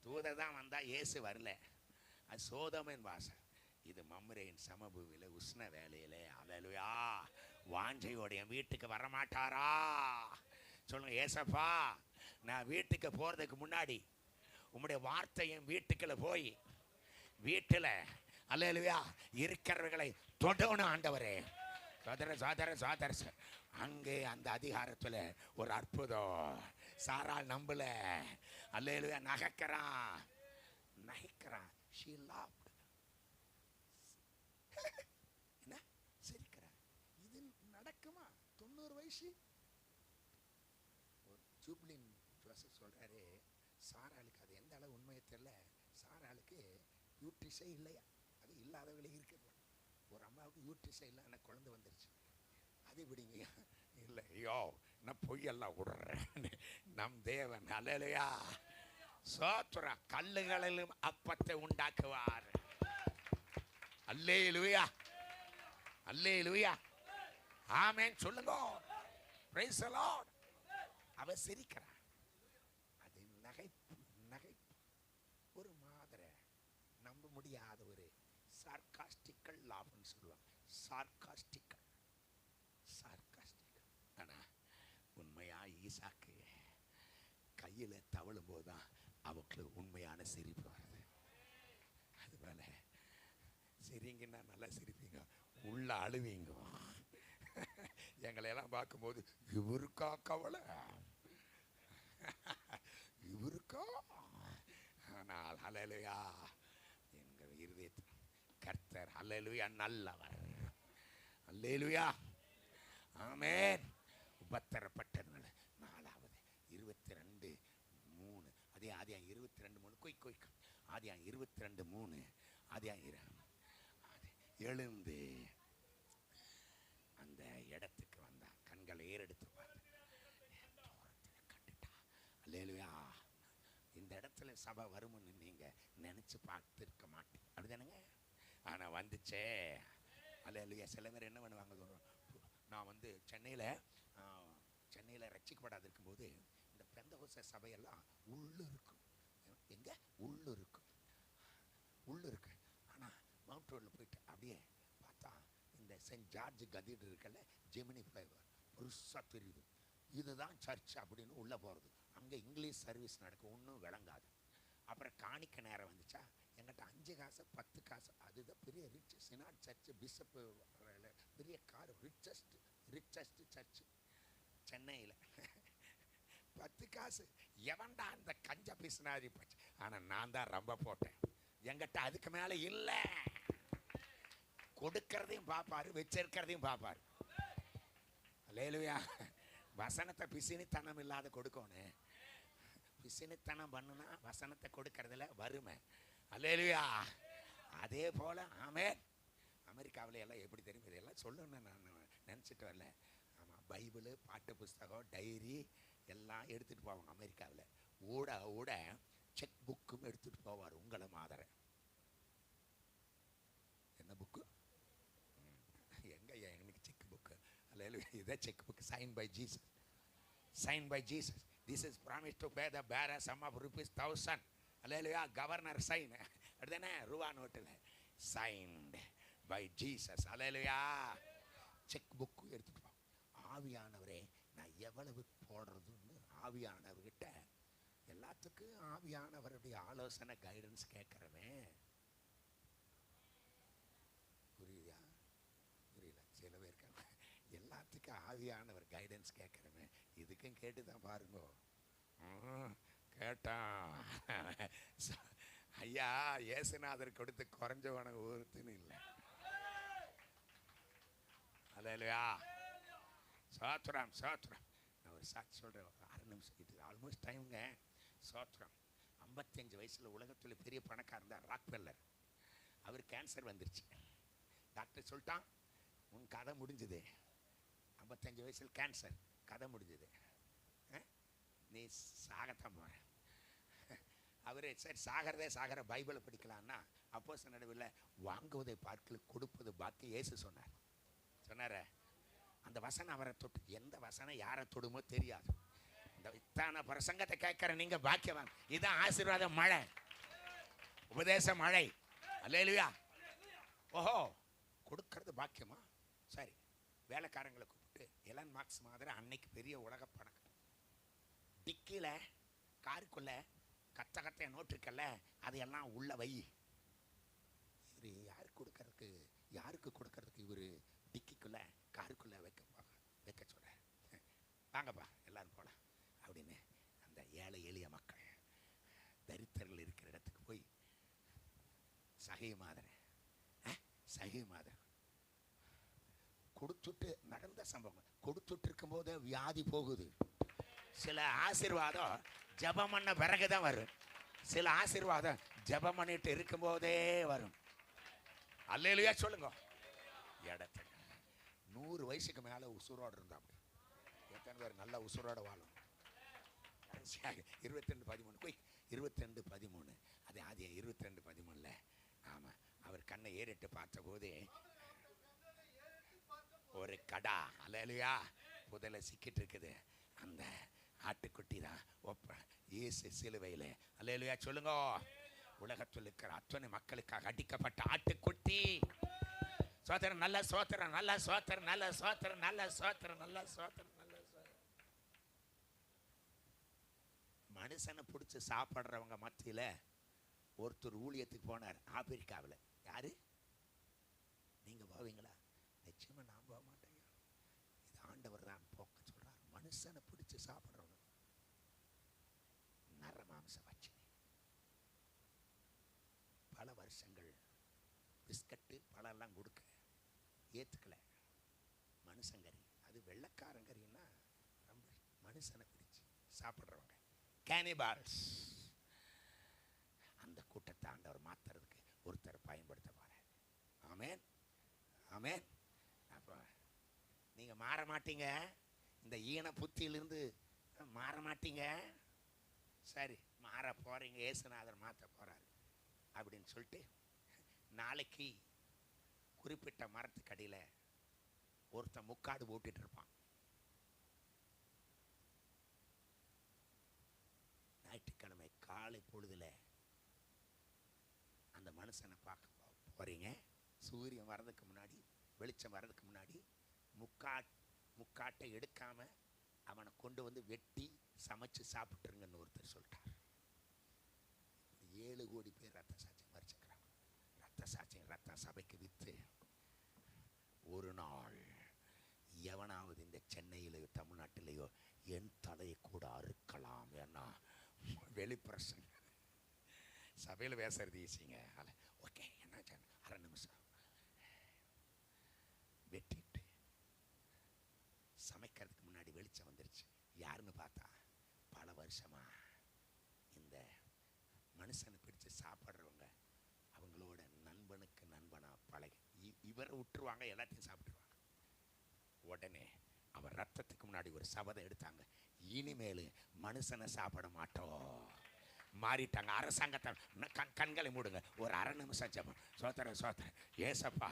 தூதர் தான் வந்தா, இயேசு வரல. அது சோதோமின் வாசல், இது மம்ரேயின் சமபூமியில உஷ்ண வேலையில. அல்லேலூயா. வாஞ்சையோட என் வீட்டுக்கு வரமாட்டாரா? சொல்லுங்க, ஏசப்பா நான் வீட்டுக்கு போறதுக்கு முன்னாடி உம்முடைய வார்த்தை என் வீட்டுக்குள்ள போய் வீட்டில் அல்லேலூயா இருக்கிறவர்களை தொடணும் ஆண்டவரே. சோதர அங்கே அந்த அதிகாரத்தில் ஒரு அற்புதம். சாராள் நம்பல, அல்லேலூயா, நகைக்கிறான். she laughed. என்ன சிரிக்கிறார்? இது நடக்குமா? 90 வயசு. ஜூப்ளின் ஜோசப் சொல்றாரு, சாராளுக்கு அது எந்த அளவு உண்மையை தெரியல, சாராளுக்கு யூட்ரிஸே இல்லையா, அது இல்லாதவங்களே இருக்குது. ஒரு அம்மாவுக்கு யூட்ரிஸே இல்லை, ஆனால் குழந்தை வந்துருச்சு. அது விடுங்க இல்லை, ஐயோ நான் பொய்யெல்லாம் விடுறேன். நம் தேவன் அல்லேலூயா சோத்ரா கல்லுகளிலும் அப்பத்தை உண்டாக்குவார். அல்லேலூயா, அல்லேலூயா, ஆமென் சொல்லுங்க. Price the Lord. அவ சிரிக்கிறான். அது நகைப்பு, நகைப்பு, ஒரு மாதிரி நம்ப முடியாத ஒரு சார்காஸ்டிக்கல் லாப்னு சொல்லுவாங்க. சார்காஸ்டிக்கல், சார்காஸ்டிக்கல். ஆனா உண்மையா ஈசாக்கு கையில தவழும் போதுதான் அவங்களுக்கு உண்மையான சிரிப்பு வருது. அதுபோல சிரிங்கன்னா நல்லா சிரிப்பீங்க, உள்ள அழுவீங்க. எங்களையெல்லாம் பார்க்கும்போது இவருக்கா கவலை, இவருக்கா. ஆனால் ஹல்லேலூயா, எங்கள் இருதயத்தில் கர்த்தர் ஹல்லேலூயா நல்லவர். ஹல்லேலூயா, ஆமென். உபத்திரப்பட்டவர்கள் 4வது 22:3. அதே ஆதியாகமம் 22:3. கொய்க்கு ஆதியாகமம் 22:3. ஆதியாகமம் எழுந்து அந்த இடத்துக்கு வந்தான். கண்களை ஏறெடுத்து பார்த்து தூரத்தில் கண்டுட்டா. அல்லேலூயா. இந்த இடத்துல சபை வரும்னு நீங்க நினைச்சு பார்த்துருக்க மாட்டீங்க, அப்படிதானுங்க? ஆனா வந்துச்சே. அல்லேலூயா. சில பேர் என்ன பண்ணுவாங்க, நான் வந்து சென்னையில் ரட்சிக்கப்படாது இருக்கும்போது இந்த பெந்தகோஸ்தே சபையெல்லாம் உள்ளு இருக்கும். எங்க உள்ளு இருக்கும், உள்ளு இருக்கு. ஆனால் மவுண்ட் ரோடில் போயிட்டு அப்படியே பார்த்தா இந்த சென்ட் ஜார்ஜ் கதீட்ரல் இருக்கல, ஜெமினி ஃப்ளைவர் பெருசாக தெரியுது. இதுதான் சர்ச் அப்படின்னு உள்ளே போகிறது. அங்கே இங்கிலீஷ் சர்வீஸ் நடக்கும், ஒன்றும் விளங்காது. அப்புறம் காணிக்க நேரம் வந்துச்சா, எங்கிட்ட 5 காசு 10 காசு, அதுதான் பெரிய ரிச் சினாட் சர்ச், பிஷப் பெரிய கார், ரிச்சஸ்ட் சர்ச் சென்னையில். 10 காசு எவன்டா அந்த கஞ்ச பிசினாரி போச்சு. ஆனால் நான் தான் ரொம்ப போட்டேன். எங்கிட்ட அதுக்கு மேலே இல்லை. கொடுக்கறதையும் பார்ப்பாரு, வச்சிருக்கிறதையும் பார்ப்பாரு. அல்லேலூயா. வசனத்தை பிசினித்தனம் இல்லாத கொடுக்கணும். பிசினித்தனம் பண்ணுனா வசனத்தை கொடுக்கறதுல வறுமை. அல்லேலூயா. அதே போல ஆமென். அமெரிக்காவில் எல்லாம் எப்படி தெரியும், இதெல்லாம் சொல்லணும்னு நான் நினச்சிட்டு வரல. ஆமாம், பைபிளு, பாட்டு புஸ்தகம், டைரி எல்லாம் எடுத்துகிட்டு போவாங்க அமெரிக்காவில். ஊட ஊட செக் புக்கும் எடுத்துகிட்டு போவார். உங்களை மாதிரி என்ன புக்கு எங்கய்யா எனக்கு செக் புக்கு? அல்லேலூயா. இதான் check book. Sign by Jesus, sign by Jesus. This is promise to pay the bearer sum of ₹1000. அல்லேலூயா. கவர்னர் சைன், அப்படிதானே? ரூபா நோட்டில் சைன்டு பை ஜீசஸ். அல்லேலூயா. செக் புக்கு எடுத்துட்டு போ. ஆவியானவரே, நான் எவ்வளவு போடுறதுன்னு ஆவியானவர்கிட்ட எல்லாத்துக்கும் ஆவியானவருடைய ஆலோசனை, கைடன்ஸ் கேட்குறவன். புரியுதா? புரியல. சில பேருக்கு எல்லாத்துக்கும் ஆவியானவர் கைடன்ஸ் கேட்குறவன். இதுக்கும் கேட்டு தான் பாருங்க. கேட்டான். ஐயா, இயேசுநாதர் கொடுத்து குறைஞ்சவன ஒருத்தன்னு இல்லை. அல்லேலூயா. சோத்ரம், சோத்ரம். நான் ஒரு சாட்சி சொல்கிறேன், 6 நிமிஷம். இது ஆல்மோஸ்ட் டைமுங்க. சோத்ரம். 55 வயசில் உலகத்தில் பெரிய பணக்காரர் இருந்தார், ராக்ஃபெல்லர். அவர் கேன்சர் வந்துருச்சு. டாக்டர் சொல்லிட்டான், உன் கதை முடிஞ்சுது. 55 வயசில் கேன்சர், கதை முடிஞ்சுது. நீ சாகத்தான் போற. அவரு சரி சாகிறதே சாகிற, பைபிளை படிக்கலான்னா அப்போஸ்தலர் நடுவில் வாங்குவதை பார்க்கல கொடுப்பது பாக்கி இயேசு சொன்னார். சொன்னார அந்த வசனம் அவரை தொட்டு, எந்த வசனம் யாரை தொடுமோ தெரியாது. இந்த இத்தான பிரசங்கத்தை கேட்கிற நீங்க பாக்கியவான். இதுதான் ஆசீர்வாத மழை, உபதேச மழை. அல்லேலூயா. ஓஹோ, கொடுக்கறது பாக்கியமா? சரி, வேலைக்காரங்களை கூப்பிட்டு எலன் மார்க்ஸ் மாதிரி அன்னைக்கு பெரிய உலக பணம் டிக்கில காருக்குள்ள கத்த நோட்டுருக்கல்ல, அதையெல்லாம் உள்ள வை. இவரு யாருக்கு கொடுக்கறதுக்கு, யாருக்கு கொடுக்கறதுக்கு இவரு டிக்கிக்குள்ள காருக்குள்ள வைக்க சொல்ற. வாங்கப்பா எல்லாரும் போலாம் அப்படின்னு அந்த ஏழை எளிய மக்கள் தரித்திரர்கள் இருக்கிற இடத்துக்கு போய் சகை மாதர் கொடுத்துட்டு நடந்த சம்பவம். கொடுத்துட்டு இருக்கும் போதே வியாதி போகுது. சில ஆசீர்வாதம் ஜபம் பண்ண பிறகுதான் வரும். சில ஆசீர்வாதம் ஜபம் பண்ணிட்டு இருக்கும் போதே வரும். அல்லேலூயா சொல்லுங்க. இடத்துல 100 வயசுக்கு மேல உசுரோடு இருந்தா அப்படி எத்தனை பேர் நல்ல உசுரோட வாழும்? 22:13. 22:13. அது ஆதியா 22:13. ஆமா, அவர் கண்ணை ஏறிட்டு பார்த்த போது ஒரு கடா அல்லேலூயா புதல சிக்கிட்டு இருக்குது. அந்த ஆட்டுக்குட்டி தான் இயேசு சிலுவையில். அல்லேலூயா சொல்லுங்க. உலகத்தில் இருக்கிற அத்தனை மக்களுக்காக அடிக்கப்பட்ட ஆட்டுக்குட்டி. சோத்திரம், நல்ல சோத்திரம், நல்ல சோத்திரம், நல்ல சோத்திரம், நல்ல சோத்திரம், நல்ல சோத்திரம், நல்ல சோத்திரம். மனுஷனை பிடிச்சி சாப்பிட்றவங்க மத்தியில் ஒருத்தர் ஊழியத்துக்கு போனார் ஆப்பிரிக்காவில். யாரு? நீங்க போவீங்களா? நிச்சயமா நான் போக மாட்டேங்க. இது ஆண்டவர் தான் போக்க சொல்றார். மனுஷனை பிடிச்சி சாப்பிட்றவங்க நரமாம்ச வச்சினி. பல வருஷங்கள் பிஸ்கட்டு பழம் கொடுக்க ஏத்துக்கல. மனுஷங்கறி, அது வெள்ளக்காரங்கறின்னா ரொம்ப மனுஷனை பிடிச்சி சாப்பிட்றவங்க கேனிபால்ஸ். அந்த கூட்டத்தை ஆண்டவர் மாத்துறதுக்கு ஒருத்தர் பயன்படுத்த போறார். ஆமென், ஆமென். அப்போ நீங்க மாற மாட்டீங்க, இந்த ஈன புத்தியிலிருந்து மாற மாட்டீங்க. சரி, மாற போறீங்க, இயேசுநாதர் மாற்ற போறாரு அப்படின்னு சொல்லிட்டு நாளைக்கு குறிப்பிட்ட மரத்துக்கடியில் ஒருத்தன் முக்காடு போட்டுட்டு இருப்பான். ஞாயிற்றுக்கிழமை காலை பொழுதுல அந்த மனுஷனை பார்க்க போறீங்க. சூரியன் வர்றதுக்கு முன்னாடி, வெளிச்சம் வர்றதுக்கு முன்னாடி முக்காட்டை எடுக்காம அவனை கொண்டு வந்து வெட்டி சமைச்சு சாப்பிட்டுருங்கன்னு ஒருத்தர் சொல்லிட்டார். 7 கோடி பேர் ரத்த சாட்சியம் மறிச்சுக்கிறாங்க. ரத்த சாட்சியம் ரத்த சபைக்கு வித்து ஒரு நாள் எவனாவது இந்த சென்னையிலேயோ தமிழ்நாட்டிலேயோ என் தலையை கூட அறுக்கலாம். ஏன்னா வெளிப்பிரசங்க சபையில் பேசுறது ஈஸிங்க. ஓகே, என்ன அரை நிமிஷம் வெட்டிட்டு சமைக்கிறதுக்கு முன்னாடி வெளிச்சம் வந்துருச்சு. யாருன்னு பார்த்தா பல வருஷமா இந்த மனுஷனை பிடிச்சு சாப்பிட்றவங்க அவங்களோட நண்பனுக்கு நண்பனா பழகி இவரை விட்டுருவாங்க, எல்லாத்தையும் சாப்பிட்டுருவாங்க. உடனே அவர் ரத்தத்துக்கு முன்னாடி ஒரு சபதம் எடுத்தாங்க. இனிமேல் மனுஷனை சாப்பிட மாட்டோம். மாறிட்டாங்க. அரசாங்கத்தை கண்களை மூடுங்க, ஒரு அரை நிமிஷம் ஜெபம். சோத்திரம், சோத்திரம். ஏசப்பா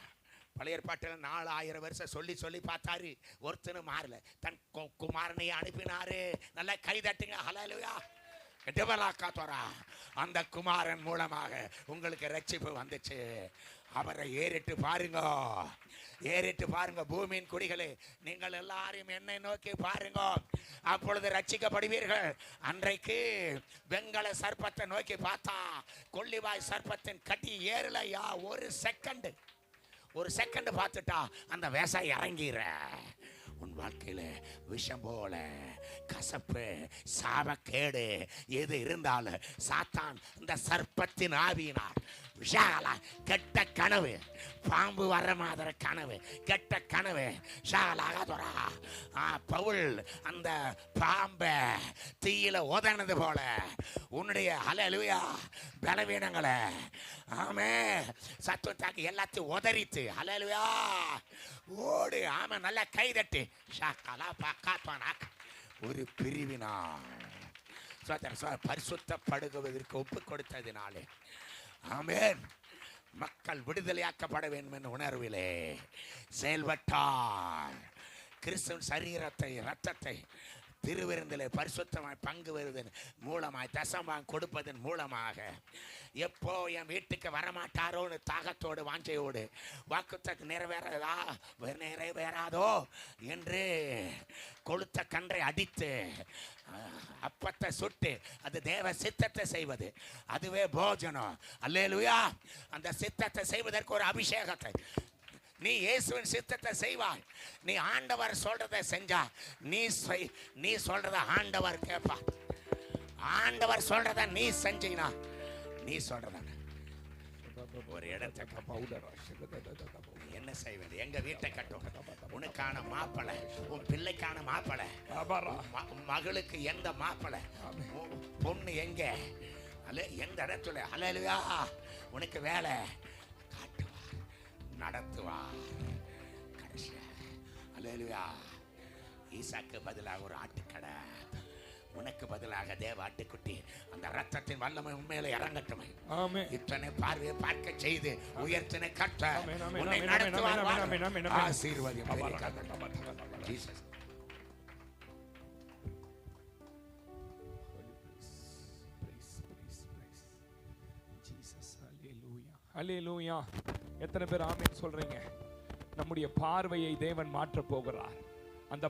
பழைய ஏற்பாட்டில் 4000 வருஷம் சொல்லி சொல்லி பார்த்தாரு, ஒருத்தனும் மாறல. தன் குமாரனை அனுப்பினாரு. நல்லா கை தட்டுங்க. ஹல்லேலூயா. அந்த குமாரன் மூலமாக உங்களுக்கு ரட்சிப்பு வந்துச்சு. அவரை ஏறிட்டு பாருங்க, ஏறிட்டு பாருங்க. பூமியின் குடிகளே, நீங்கள் எல்லாரும் என்னை நோக்கி பாருங்க, அப்பொழுது ரட்சிக்கப்படுவீர்கள். அன்றைக்கு வெங்கல சர்ப்பத்தை நோக்கி பார்த்தா கொள்ளிவாய் சர்ப்பத்தின் கட்டி ஏறலையா. ஒரு செகண்ட் பார்த்துட்டா அந்த விவசாயி இறங்கிற. உன் வாழ்க்கையில் விஷம் போல கசப்பு சாபக்கேடு எது இருந்தாலும் சாத்தான் இந்த சர்ப்பத்தின் ஆவியினார் ஷாலா கெட்ட கனவு, பாம்பு வர மாதிரி கனவு, கெட்ட கனவு ஷாலாகதொரா. பவுல் அந்த பாம்பை தீயில உதனது போல உன்னுடைய ஹல்லேலூயா பலவீனங்களை ஆமே சத்துவத்தாக்கு எல்லாத்தையும் உதறித்து ஹல்லேலூயா ஓடு. ஆமா, நல்லா கைதட்டி ஷாக்காலா பாக்காத்வானாக். ஒரு பிரிவினால் பரிசுத்தப்படுவதற்கு ஒப்பு கொடுத்ததினாலே ஆமென் மக்கள் விடுதலையாக்கப்பட வேண்டும் என்ற உணர்விலே செயல்பட்டார். கிறிஸ்துவின் சரீரத்தை இரத்தத்தை திருவிருந்திலே பரிசுத்தமாய் பங்கு வருவதன் மூலமாய் தசமாய் கொடுப்பதன் மூலமாக எப்போ என் வீட்டுக்கு வரமாட்டாரோன்னு தாகத்தோடு வாஞ்சையோடு வாக்குத்தத்தம் நிறைவேறாதோ என்று கொளுத்த கன்றை அடித்து அப்பத்தை சுட்டு அது தேவ சித்தத்தை செய்வது, அதுவே போஜனம். அல்லேலூயா. அந்த சித்தத்தை செய்வதற்கு ஒரு அபிஷேகத்தை நீ இயேசுவின் சித்தத்தை செய்வாய். நீ ஆண்டவர் சொல்றதை செஞ்சா நீ சொல்றத ஆண்டவர் கேட்பா. ஆண்டவர் சொல்றத நீ செஞ்சீனா நீ சொல்றத ஒரு இடத்தை என்ன செய்வது? எங்க வீட்டை கட்டும், உனக்கான மாப்பிளை, உன் பிள்ளைக்கான மாப்பிளை, மகளுக்கு எந்த மாப்பிளை, பொண்ணு எங்க, எந்த இடத்துல ஹல்லேலூயா உனக்கு வேலை காட்டுவார், நடத்துவார். கடைசியா ஹல்லேலூயா ஈசாக்கு பதிலாக ஒரு ஆட்டுக்கடை, உனக்கு பதிலாக தேவ ஆட்டுக்குட்டி அந்த ரத்தத்தின் வல்லமை உண்மையில இறங்கட்டுமே. ஆமென். இத்தனை பார்வையை பார்க்க செய்து உயர்த்தின கர்த்தர் ஆமென், ஆமென், உன்னை ஆமென், நடத்துவார். ஆமென், ஆமென், ஆமென், ஆமென். ஆசீர்வாதம் பெருகாது. ஜீசஸ். அல்லேலூயா. எத்தனை பேர் ஆமென் சொல்றீங்க? நம்முடைய பார்வையை தேவன் மாற்ற போகிறார். அந்த